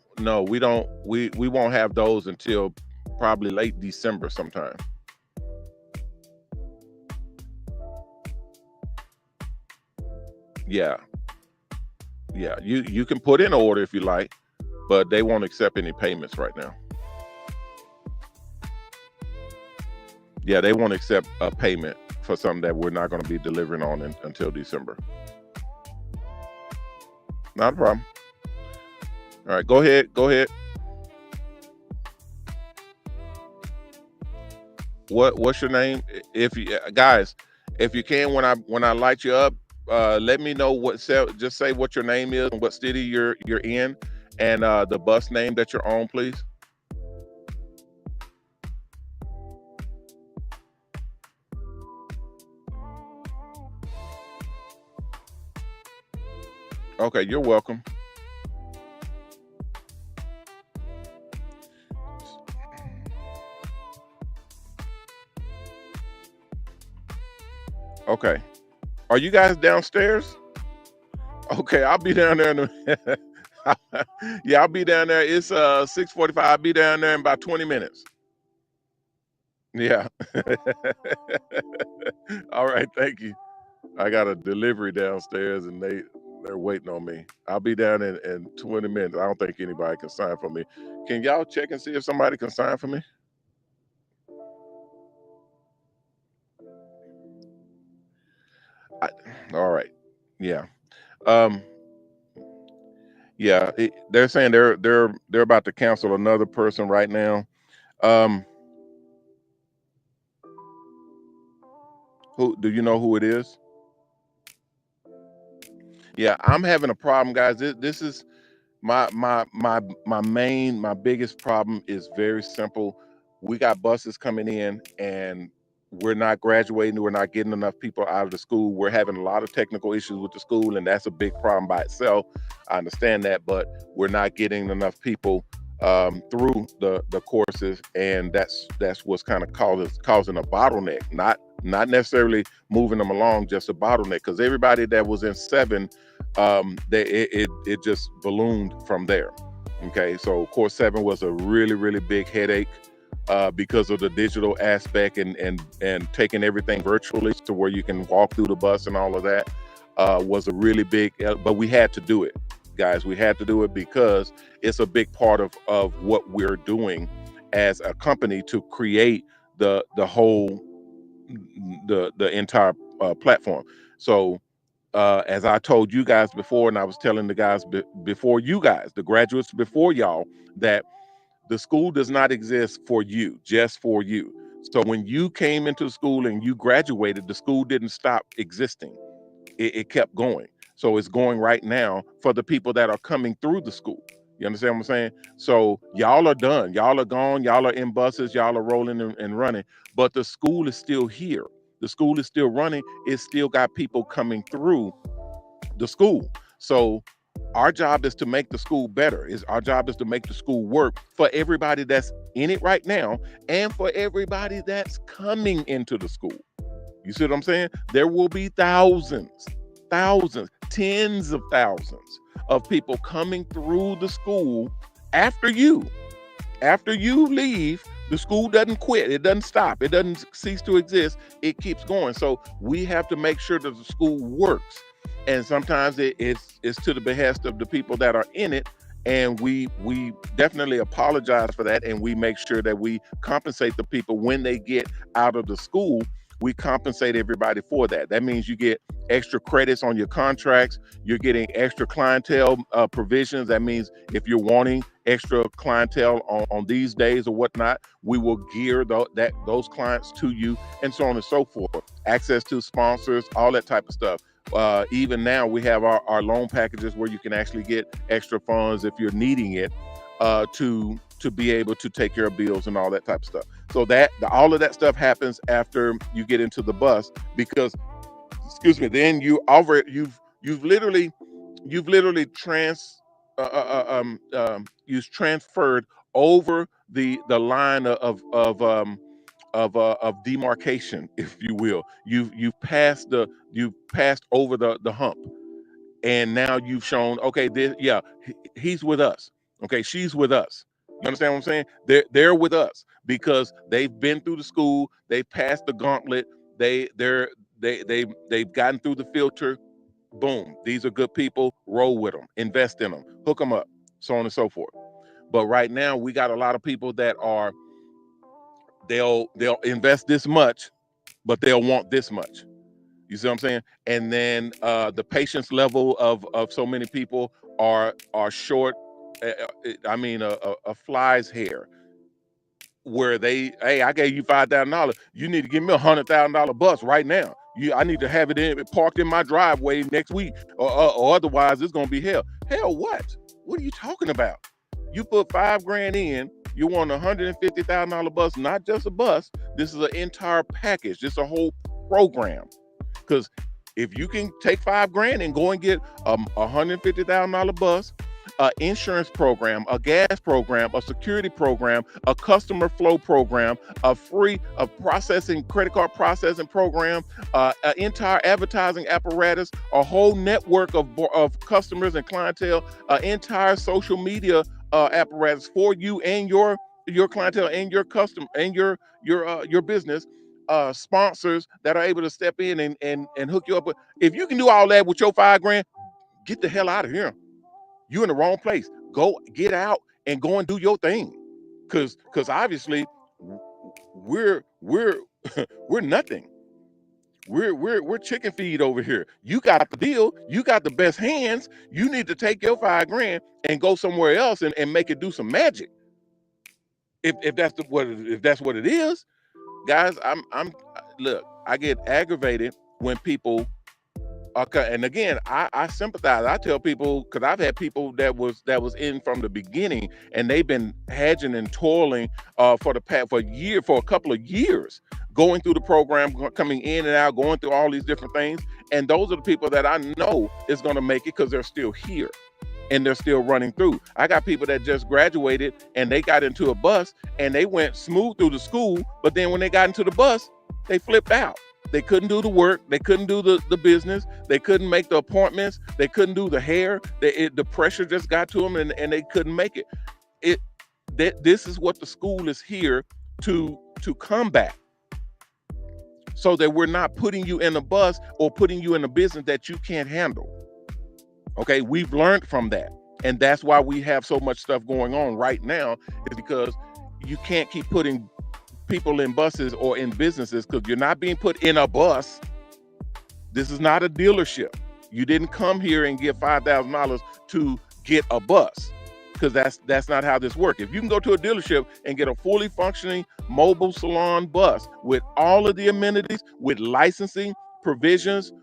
we don't. We won't have those until probably late December sometime. Yeah, You can put in an order if you like, but they won't accept any payments right now. Yeah, they won't accept a payment for something that we're not going to be delivering on until December. Not a problem. All right, go ahead. What's your name? If you guys, if you can, when I light you up, let me know just say what your name is and what city you're in, and the bus name that you're on, please. Okay, you're welcome. Okay. Are you guys downstairs? Okay, I'll be down there yeah, I'll be down there. It's 6:45. I'll be down there in about 20 minutes. Yeah. All right, thank you. I got a delivery downstairs and they're waiting on me. I'll be down in 20 minutes. I don't think anybody can sign for me. Can y'all check and see if somebody can sign for me? All right. Yeah. Um, yeah, they're saying they're about to cancel another person right now. Um, who do you know who it is? Yeah, I'm having a problem, guys. This is my biggest problem is very simple. We got buses coming in and we're not graduating, we're not getting enough people out of the school. We're having a lot of technical issues with the school, and that's a big problem by itself. I understand that, but we're not getting enough people through the courses, and that's what's kind of causing a bottleneck. Not necessarily moving them along, just a bottleneck, because everybody that was in 7, it just ballooned from there. Okay, so course 7 was a really big headache because of the digital aspect and taking everything virtually to where you can walk through the bus and all of that was a really big. But we had to do it, guys. We had to do it because it's a big part of what we're doing as a company to create the whole the entire platform. So as I told you guys before, and I was telling the guys before you guys, the graduates before y'all, that the school does not exist for you, just for you. So when you came into school and you graduated, the school didn't stop existing. It kept going. So it's going right now for the people that are coming through the school. You understand what I'm saying? So y'all are done. Y'all are gone. Y'all are in buses. Y'all are rolling and running. But the school is still here. The school is still running. It's still got people coming through the school. So our job is to make the school better. Is our job is to make the school work for everybody that's in it right now and for everybody that's coming into the school. You see what I'm saying? There will be thousands, tens of thousands of people coming through the school after you. After you leave, the school doesn't quit. It doesn't stop. It doesn't cease to exist. It keeps going. So we have to make sure that the school works. And sometimes it's to the behest of the people that are in it. And we definitely apologize for that. And we make sure that we compensate the people when they get out of the school. We compensate everybody for that. That means you get extra credits on your contracts. You're getting extra clientele provisions. That means if you're wanting extra clientele on these days or whatnot, we will gear those clients to you, and so on and so forth. Access to sponsors, all that type of stuff. Even now, we have our loan packages where you can actually get extra funds if you're needing it to be able to take care of bills and all that type of stuff. So all of that stuff happens after you get into the bus, because, excuse me, then you've literally transferred over the line of demarcation, if you will. You've passed over the hump, and now you've shown, okay, he's with us. Okay, she's with us. You understand what I'm saying? They're with us because they've been through the school, they've passed the gauntlet, they've gotten through the filter. Boom, these are good people. Roll with them, invest in them, hook them up, so on and so forth. But right now, we got a lot of people that are they'll invest this much, but they'll want this much. You see what I'm saying? And then the patience level of so many people are short. I mean, a fly's hair. Where hey, I gave you $5,000. You need to give me $100,000 bus right now. I need to have it parked in my driveway next week, or otherwise it's gonna be hell. Hell, what? What are you talking about? You put $5,000 in. You want $150,000 bus, not just a bus. This is an entire package. This is a whole program. Because if you can take $5,000 and go and get a $150,000 bus, an insurance program, a gas program, a security program, a customer flow program, a credit card processing program, an entire advertising apparatus, a whole network of customers and clientele, an entire social media apparatus for you and your clientele and your customer and your business. Sponsors that are able to step in and hook you up. If you can do all that with your $5,000, get the hell out of here. You're in the wrong place. Go get out and go and do your thing. Cause obviously we're we're nothing. We're chicken feed over here. You got the deal. You got the best hands. You need to take your $5,000 and go somewhere else and make it do some magic. If that's what it is, guys, I'm look, I get aggravated when people okay, and again, I sympathize. I tell people because I've had people that was in from the beginning, and they've been hedging and toiling for the past for a couple of years, going through the program, coming in and out, going through all these different things. And those are the people that I know is going to make it because they're still here and they're still running through. I got people that just graduated and they got into a bus and they went smooth through the school, but then when they got into the bus, they flipped out. They couldn't do the work. They couldn't do the business. They couldn't make the appointments. They couldn't do the hair. The pressure just got to them and they couldn't make it. This is what the school is here to combat, so that we're not putting you in a bus or putting you in a business that you can't handle. Okay, we've learned from that. And that's why we have so much stuff going on right now, is because you can't keep putting people in buses or in businesses, because you're not being put in a bus. This is not a dealership. You didn't come here and get $5,000 to get a bus, because that's not how this works. If you can go to a dealership and get a fully functioning mobile salon bus with all of the amenities, with licensing, provisions,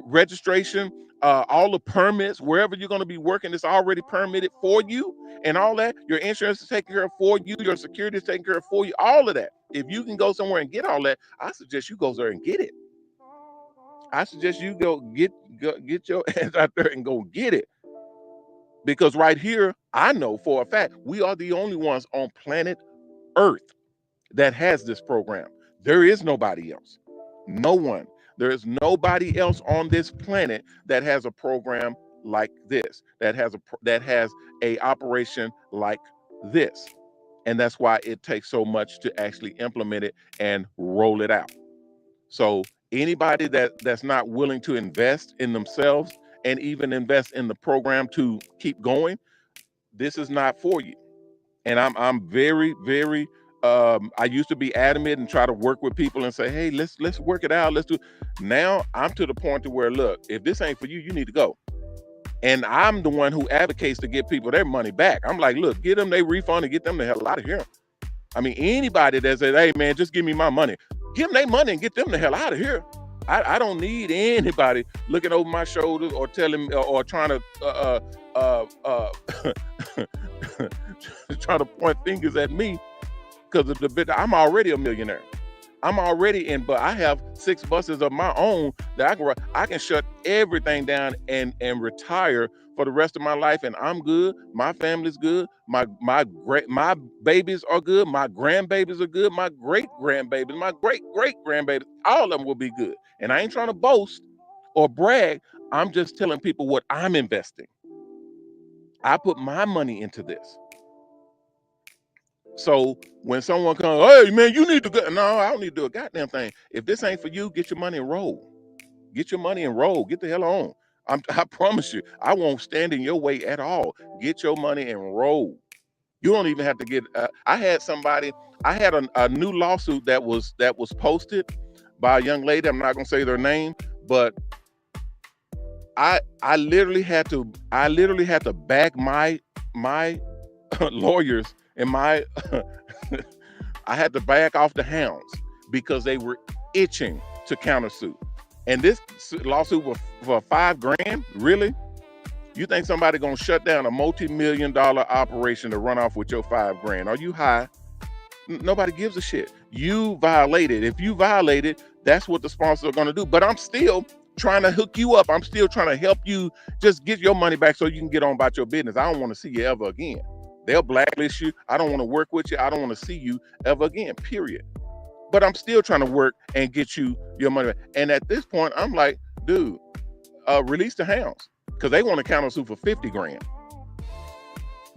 registration, all the permits, wherever you're going to be working, it's already permitted for you, and all that. Your insurance is taken care of for you. Your security is taken care of for you. All of that. If you can go somewhere and get all that, I suggest you go there and get it. I suggest you go get your ass out there and go get it. Because right here, I know for a fact, we are the only ones on planet Earth that has this program. There is nobody else. No one. There is nobody else on this planet that has a program like this, that has a operation like this. And that's why it takes so much to actually implement it and roll it out. So anybody that's not willing to invest in themselves and even invest in the program to keep going, this is not for you. And I'm very, very I used to be adamant and try to work with people and say, hey, let's work it out. Let's do. Now I'm to the point to where, look, if this ain't for you, you need to go. And I'm the one who advocates to get people their money back. I'm like, look, get them their refund and get them the hell out of here. I mean, anybody that says, hey man, just give me my money, give them their money and get them the hell out of here. I don't need anybody looking over my shoulders or telling or trying to trying to point fingers at me, because of the bit. I'm already a millionaire. I'm already in, but I have 6 buses of my own that I can run. I can shut everything down and retire for the rest of my life, and I'm good. My family's good. My babies are good. My grandbabies are good. My great grandbabies, my great grandbabies, all of them will be good. And I ain't trying to boast or brag. I'm just telling people what I'm investing. I put my money into this. So when someone comes, hey man, you need to go. No, I don't need to do a goddamn thing. If this ain't for you, get your money and roll. Get your money and roll. Get the hell on. I promise you, I won't stand in your way at all. Get your money and roll. You don't even have to get. I had a new lawsuit that was posted by a young lady. I'm not gonna say their name, but I literally had to bag my lawyers and my I had to back off the hounds because they were itching to countersue. And this lawsuit was for $5,000. Really? You think somebody gonna shut down a multi-million-dollar operation to run off with your $5,000? Are you high? Nobody gives a shit. You violated. If you violated, that's what the sponsors are gonna do. But I'm still trying to hook you up. I'm still trying to help you just get your money back so you can get on about your business. I don't want to see you ever again. They'll blacklist you. I don't want to work with you. I don't want to see you ever again, period. But I'm still trying to work and get you your money back. And at this point, I'm like, dude, release the hounds, because they want to countersue for $50,000.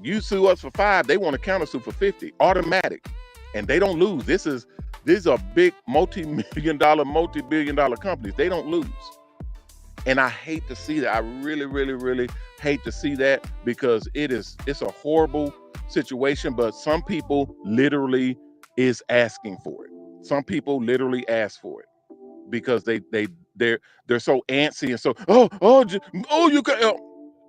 You sue us for 5, they want to countersue for 50, automatic, and they don't lose. These are big multi-billion dollar companies. They don't lose. And I hate to see that. I really, really, really hate to see that, because it's a horrible situation. But some people literally is asking for it. Some people literally ask for it because they're so antsy and so you can.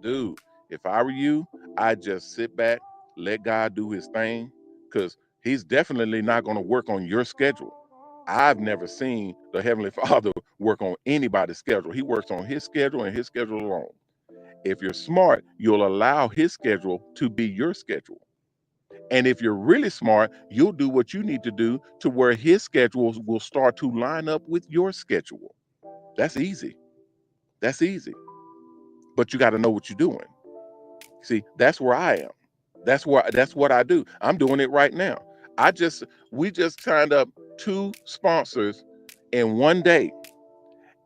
Dude, if I were you, I'd just sit back, let God do his thing, because he's definitely not going to work on your schedule. I've never seen the Heavenly Father work on anybody's schedule. He works on his schedule and his schedule alone. If you're smart, you'll allow his schedule to be your schedule. And if you're really smart, you'll do what you need to do to where his schedules will start to line up with your schedule. That's easy. That's easy. But you got to know what you're doing. See, that's where I am. That's what I do. I'm doing it right now. We just signed up 2 sponsors in one day,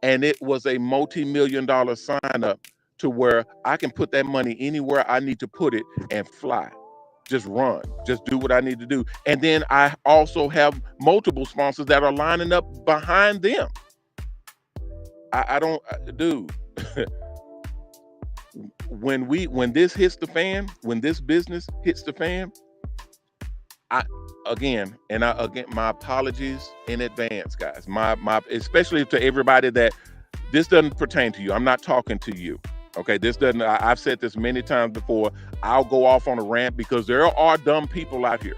and it was a multi-million-dollar sign up to where I can put that money anywhere I need to put it and fly. Just run, just do what I need to do. And then I also have multiple sponsors that are lining up behind them. I don't, dude. when this hits the fan, when this business hits the fan, again, my apologies in advance, guys. My especially to everybody that this doesn't pertain to you. I'm not talking to you. Okay, this doesn't. I've said this many times before. I'll go off on a rant because there are dumb people out here.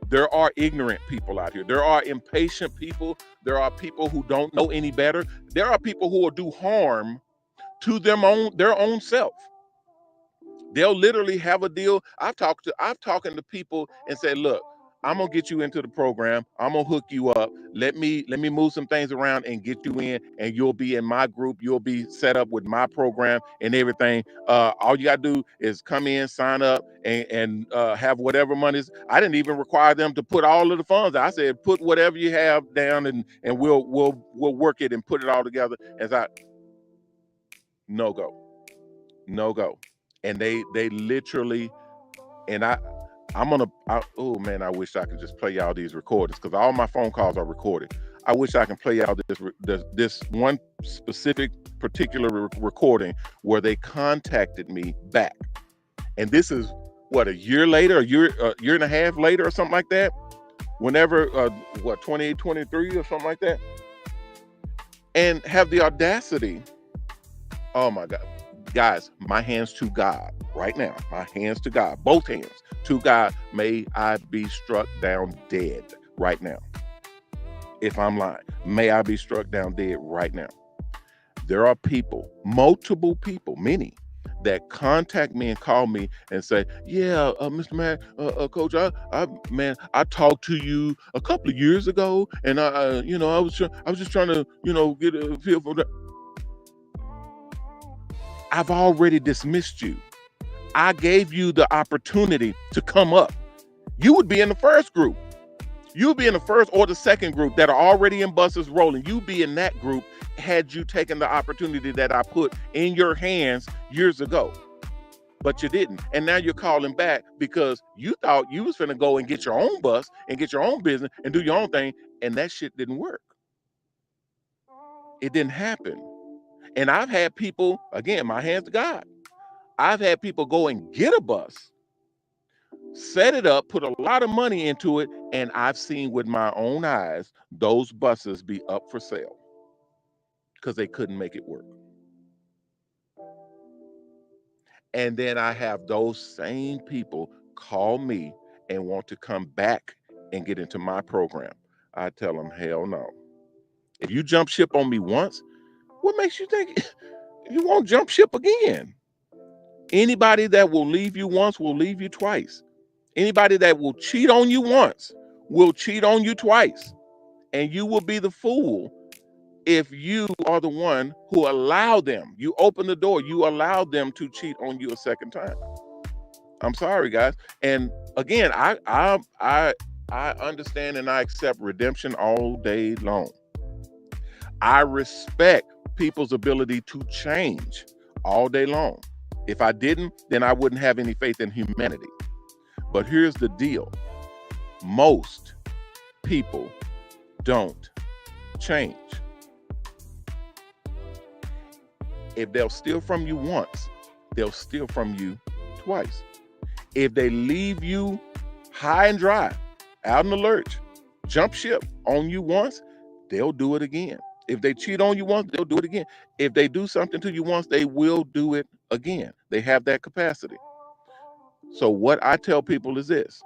There are ignorant people out here. There are impatient people. There are people who don't know any better. There are people who will do harm to their own self. They'll literally have a deal. I've talked to people and said, look, I'm gonna get you into the program. I'm gonna hook you up. Let me move some things around and get you in, and you'll be in my group. You'll be set up with my program and everything. All you gotta do is come in, sign up, and have whatever monies. I didn't even require them to put all of the funds. I said, put whatever you have down, and we'll work it and put it all together. No go. And they literally, and oh man, I wish I could just play y'all these recordings because all my phone calls are recorded. I wish I can play y'all this one specific particular recording where they contacted me back. And this is what, a year later, a year and a half later or something like that. Whenever, 2023 or something like that. And have the audacity, oh my God. Guys, my hands to God right now. My hands to God, both hands to God. May I be struck down dead right now. If I'm lying, may I be struck down dead right now. There are people, multiple people, many, that contact me and call me and say, yeah, Mr. Mack, Coach, I talked to you a couple of years ago, and I was just trying to, get a feel for that. I've already dismissed you. I gave you the opportunity to come up. You would be in the first group. You'd be in the first or the second group that are already in buses rolling. You'd be in that group had you taken the opportunity that I put in your hands years ago. But you didn't. And now you're calling back because you thought you was finna go and get your own bus and get your own business and do your own thing. And that shit didn't work. It didn't happen. And I've had people, again, my hands to God. I've had people go and get a bus, set it up, put a lot of money into it, and I've seen with my own eyes those buses be up for sale because they couldn't make it work. And then I have those same people call me and want to come back and get into my program. I tell them, hell no. If you jump ship on me once, what makes you think you won't jump ship again? Anybody that will leave you once will leave you twice. Anybody that will cheat on you once will cheat on you twice. And you will be the fool if you are the one who allowed them. You open the door, you allowed them to cheat on you a second time. I'm sorry, guys. And again, I understand and I accept redemption all day long. I respect people's ability to change all day long. If I didn't, then I wouldn't have any faith in humanity. But here's the deal. Most people don't change. If they'll steal from you once, they'll steal from you twice. If they leave you high and dry, out in the lurch, jump ship on you once, they'll do it again. If they cheat on you once, they'll do it again. If they do something to you once, they will do it again. They have that capacity. So what I tell people is this.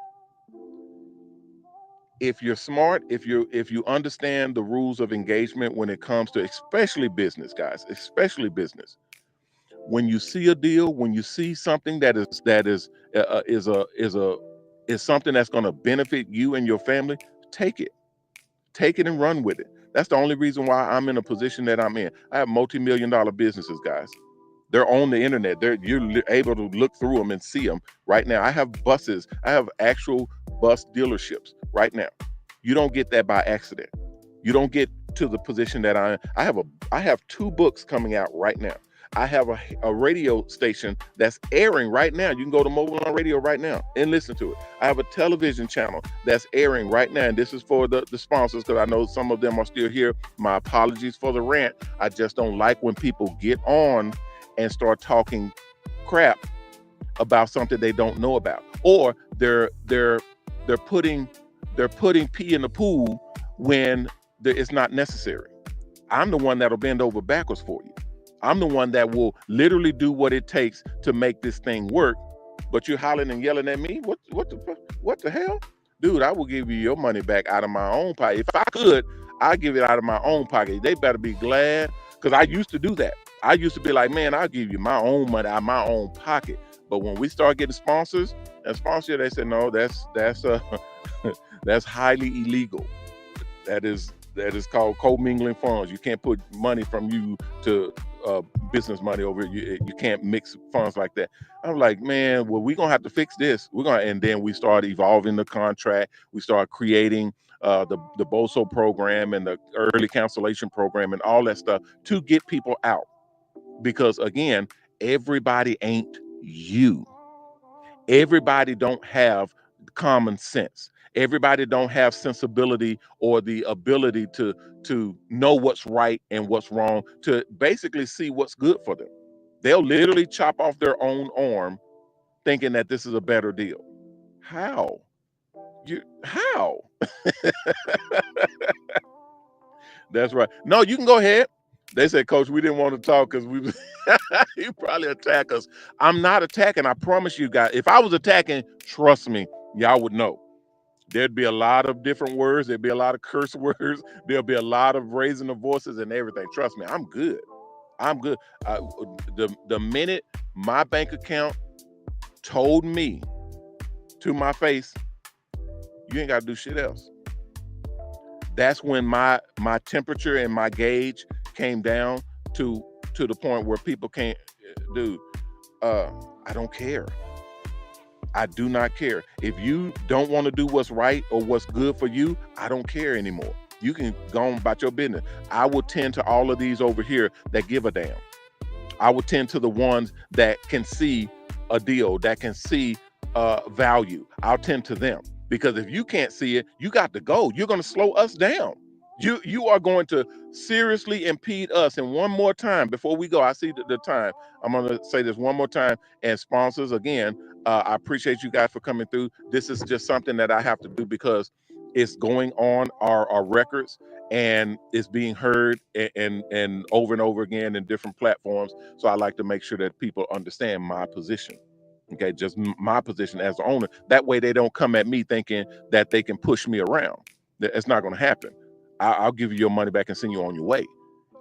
if you're smart, if you understand the rules of engagement when it comes to especially business, guys, especially business. When you see a deal, when you see something that is something that's going to benefit you and your family, take it. Take it and run with it. That's the only reason why I'm in a position that I'm in. I have multi-million dollar businesses, guys. They're on the internet. You're able to look through them and see them right now. I have buses. I have actual bus dealerships right now. You don't get that by accident. You don't get to the position that I have two books coming out right now. I have a radio station that's airing right now. You can go to MOBALON Radio right now and listen to it. I have a television channel that's airing right now. And this is for the sponsors, because I know some of them are still here. My apologies for the rant. I just don't like when people get on and start talking crap about something they don't know about, or they're putting pee in the pool when it's not necessary. I'm the one that'll bend over backwards for you. I'm the one that will literally do what it takes to make this thing work. But you're hollering and yelling at me. What the hell? Dude, I will give you your money back out of my own pocket. If I could, I'd give it out of my own pocket. They better be glad, because I used to do that. I used to be like, man, I'll give you my own money out of my own pocket. But when we start getting sponsors, they said, no, that's that's highly illegal. That is called commingling funds. You can't put money from you to business money over. You can't mix funds like that. I'm like, man, well, we're gonna have to fix this. And then we start evolving the contract. We start creating the BOSO program and the early cancellation program and all that stuff to get people out. Because again, everybody ain't you. Everybody don't have common sense. Everybody don't have sensibility or the ability to know what's right and what's wrong, to basically see what's good for them. They'll literally chop off their own arm thinking that this is a better deal. How? How? That's right. No, you can go ahead. They said, Coach, we didn't want to talk because you probably attack us. I'm not attacking. I promise you guys. If I was attacking, trust me, y'all would know. There'd be a lot of different words. There'd be a lot of curse words. There'll be a lot of raising of voices and everything. Trust me, I'm good. I'm good. The minute my bank account told me to my face, you ain't got to do shit else. That's when my temperature and my gauge came down to the point where people can't, dude, I don't care. I do not care. If you don't want to do what's right or what's good for you, I don't care anymore. You can go on about your business. I will tend to all of these over here that give a damn. I will tend to the ones that can see a deal, that can see value. I'll tend to them, because if you can't see it, you got to go. You're going to slow us down. You are going to seriously impede us. And one more time before we go, I see the time. I'm going to say this one more time. And sponsors, again, I appreciate you guys for coming through. This is just something that I have to do because it's going on our records, and it's being heard and over again in different platforms. So I like to make sure that people understand my position. Okay, just my position as the owner. That way they don't come at me thinking that they can push me around. It's not going to happen. I'll give you your money back and send you on your way.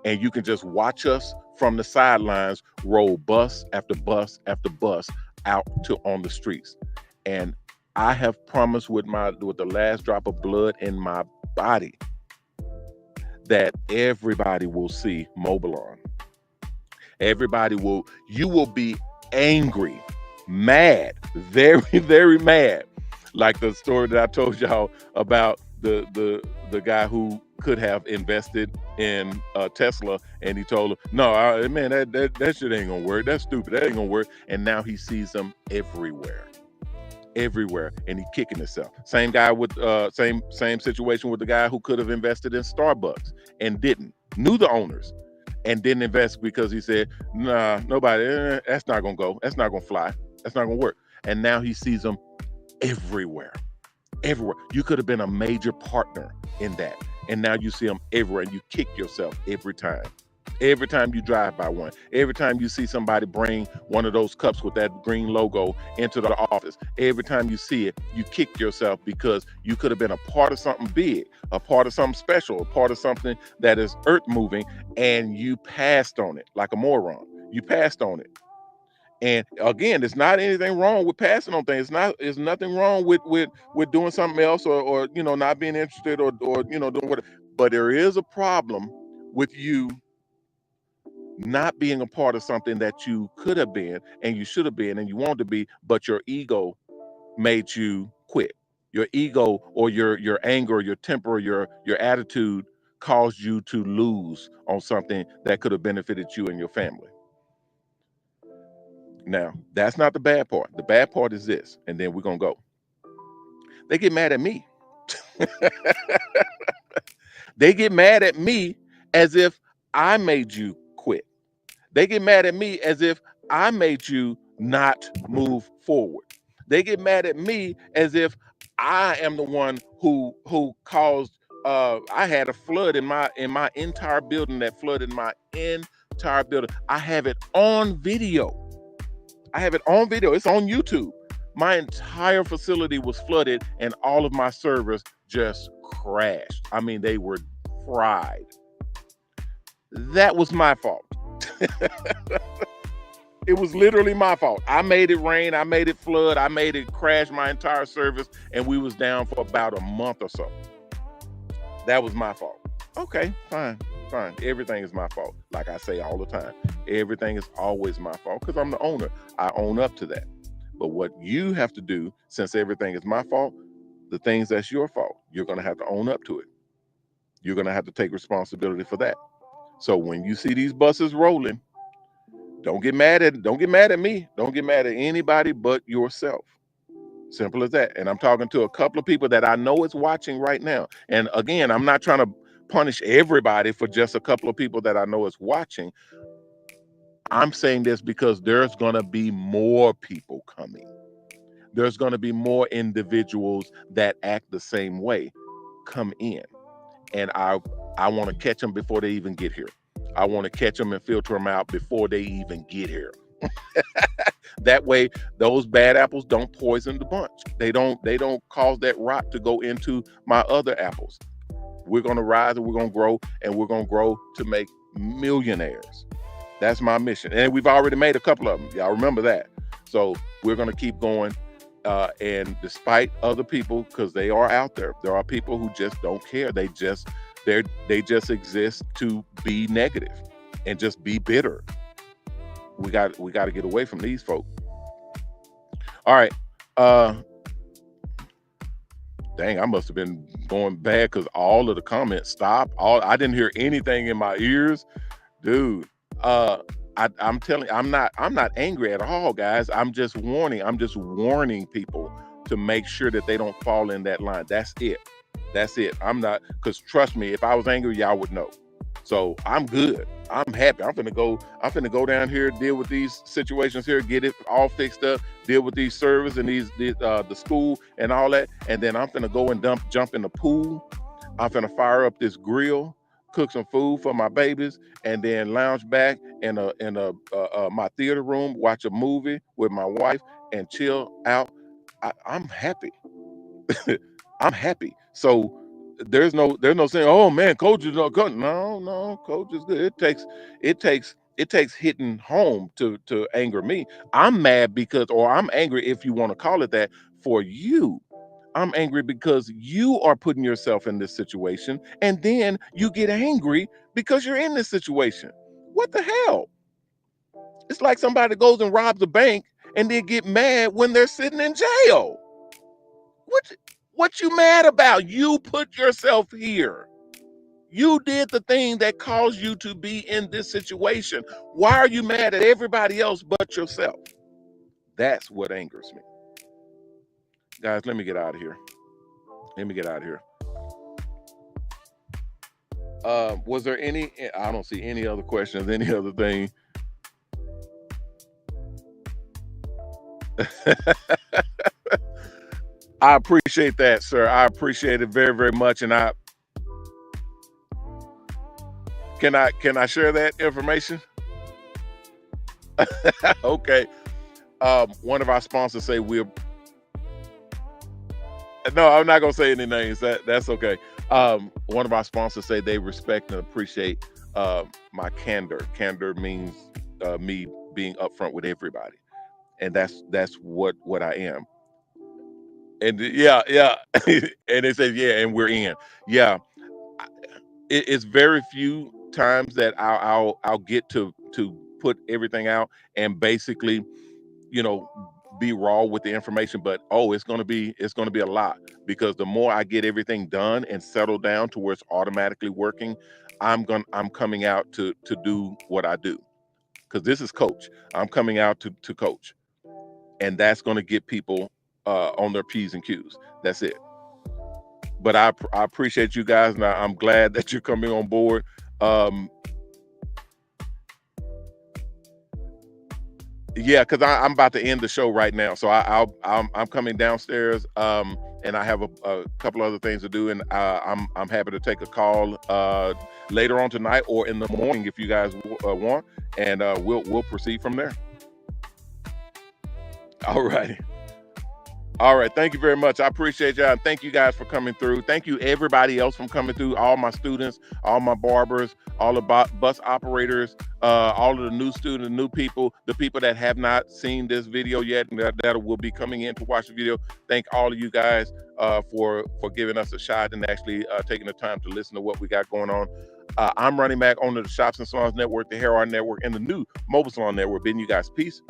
And you can just watch us from the sidelines roll bus after bus after bus out to on the streets. And I have promised with the last drop of blood in my body that everybody will see MOBALON. You will be angry, mad, very, very mad. Like the story that I told y'all about the guy who could have invested in Tesla, and he told him, no, man, that shit ain't gonna work. That's stupid. That ain't gonna work. And now he sees them everywhere, and he kicking himself. Same guy with same situation with the guy who could have invested in Starbucks and didn't. Knew the owners and didn't invest because he said, nah, nobody. That's not gonna go. That's not gonna fly. That's not gonna work. And now he sees them everywhere. You could have been a major partner in that, and now you see them everywhere, and you kick yourself every time. Every time you drive by one, every time you see somebody bring one of those cups with that green logo into the office, every time you see it, you kick yourself because you could have been a part of something big, a part of something special, a part of something that is earth moving, and you passed on it like a moron. You passed on it. And again, there's not anything wrong with passing on things. There's nothing wrong with doing something else or not being interested or doing what. But there is a problem with you not being a part of something that you could have been and you should have been and you wanted to be, but your ego made you quit. Your ego or your anger, your temper, or your attitude caused you to lose on something that could have benefited you and your family. Now, that's not the bad part. The bad part is this, and then we're gonna go. They get mad at me. They get mad at me as if I made you quit. They get mad at me as if I made you not move forward. They get mad at me as if I am the one who caused I had a flood in my entire building that flooded my entire building. I have it on video. I have it on video. It's on YouTube. My entire facility was flooded and all of my servers just crashed. I mean, they were fried. That was my fault. It was literally my fault. I made it rain. I made it flood. I made it crash my entire service, and we was down for about a month or so. That was my fault. Okay, fine. Everything is my fault. Like I say all the time, everything is always my fault because I'm the owner. I own up to that. But what you have to do, since everything is my fault, the things that's your fault, you're going to have to own up to it. You're going to have to take responsibility for that. So when you see these buses rolling, don't get mad at me. Don't get mad at anybody but yourself. Simple as that. And I'm talking to a couple of people that I know is watching right now. And again, I'm not trying to punish everybody for just a couple of people that I know is watching. I'm saying this because there's going to be more people coming. There's going to be more individuals that act the same way come in. And I want to catch them before they even get here. I want to catch them and filter them out before they even get here. That way, those bad apples don't poison the bunch. They don't cause that rot to go into my other apples. We're going to rise and we're going to grow, and we're going to grow to make millionaires. That's my mission. And we've already made a couple of them. Y'all remember that. So we're going to keep going. And despite other people, because they are out there are people who just don't care. They just exist to be negative and just be bitter. We got to get away from these folks. All right. Dang, I must have been going bad because all of the comments stopped. I didn't hear anything in my ears, dude. I'm telling you, I'm not angry at all, guys. I'm just warning people to make sure that they don't fall in that line. That's it. I'm not, because trust me, if I was angry, y'all would know. So I'm good. I'm happy. I'm finna go down here, deal with these situations here, get it all fixed up, deal with these servers and the school and all that. And then I'm finna go and jump in the pool. I'm finna fire up this grill, cook some food for my babies, and then lounge back in my theater room, watch a movie with my wife and chill out. I'm happy. I'm happy. So there's no saying, oh man, coach is not good. No, coach is good. It takes hitting home to anger me. I'm mad because, or I'm angry, if you want to call it that, for you. I'm angry because you are putting yourself in this situation, and then you get angry because you're in this situation. What the hell? It's like somebody goes and robs a bank and they get mad when they're sitting in jail. What you mad about? You put yourself here. You did the thing that caused you to be in this situation. Why are you mad at everybody else but yourself? That's what angers me. Guys, let me get out of here. Was there any, I don't see any other questions, any other thing. I appreciate that, sir. I appreciate it very, very much. And Can I share that information? Okay. One of our sponsors say we're no, I'm not gonna say any names. That's okay. One of our sponsors say they respect and appreciate my candor. Candor means me being upfront with everybody, and that's what I am. And yeah, yeah, and they say yeah, and we're in. Yeah, it's very few times that I'll get to put everything out and basically, you know, be raw with the information. But oh, it's gonna be a lot, because the more I get everything done and settled down to where it's automatically working, I'm coming out to do what I do, because this is coach. I'm coming out to coach, and that's going to get people on their p's and q's. That's it. But I appreciate you guys, and I'm glad that you're coming on board. um Yeah, because I'm about to end the show right now, so I'm coming downstairs, and I have a couple other things to do, and I'm happy to take a call later on tonight or in the morning if you guys want, and we'll proceed from there. All right. All right. Thank you very much. I appreciate y'all. And thank you guys for coming through. Thank you everybody else from coming through. All my students, all my barbers, all the bus operators, all of the new students, new people, the people that have not seen this video yet and that will be coming in to watch the video. Thank all of you guys for giving us a shot and actually taking the time to listen to what we got going on. I'm running back on the Shops and Salons Network, the Hair Art Network, and the new Mobile Salon Network. Bidding you guys peace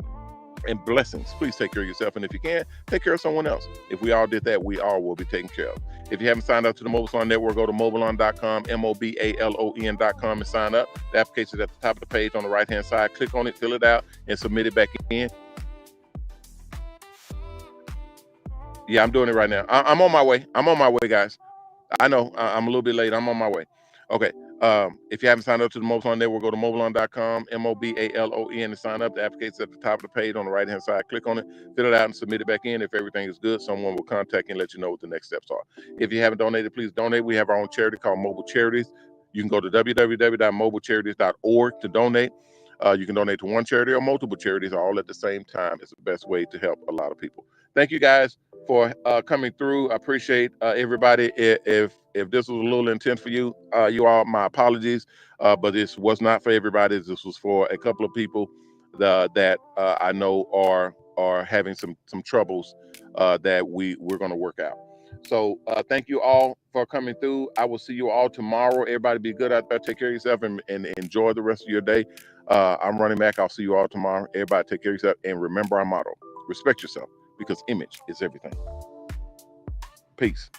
and blessings. Please take care of yourself, and if you can, take care of someone else. If we all did that, we all will be taken care of. If you haven't signed up to the Mobile Salon Network, go to mobalon.com, MOBALON.com, and sign up. The application is at the top of the page on the right hand side. Click on it, fill it out, and submit it back in. Yeah, I'm doing it right now. I'm on my way. I'm on my way, guys. I know I'm a little bit late. I'm on my way. Okay. If you haven't signed up to the Mobalon Network, go to mobalon.com, MOBALON, and sign up. The application's at the top of the page on the right hand side. Click on it, fill it out, and submit it back in. If everything is good, someone will contact you and let you know what the next steps are. If you haven't donated, please donate. We have our own charity called Mobile Charities. You can go to www.mobilecharities.org to donate. You can donate to one charity or multiple charities all at the same time. It's the best way to help a lot of people. Thank you guys for coming through. I appreciate everybody. If this was a little intense for you, you all, my apologies. But this was not for everybody. This was for a couple of people that I know are having some troubles that we're going to work out. So thank you all for coming through. I will see you all tomorrow. Everybody be good out there. Take care of yourself and enjoy the rest of your day. I'm running back. I'll see you all tomorrow. Everybody take care of yourself. And remember our motto: respect yourself, because image is everything. Peace.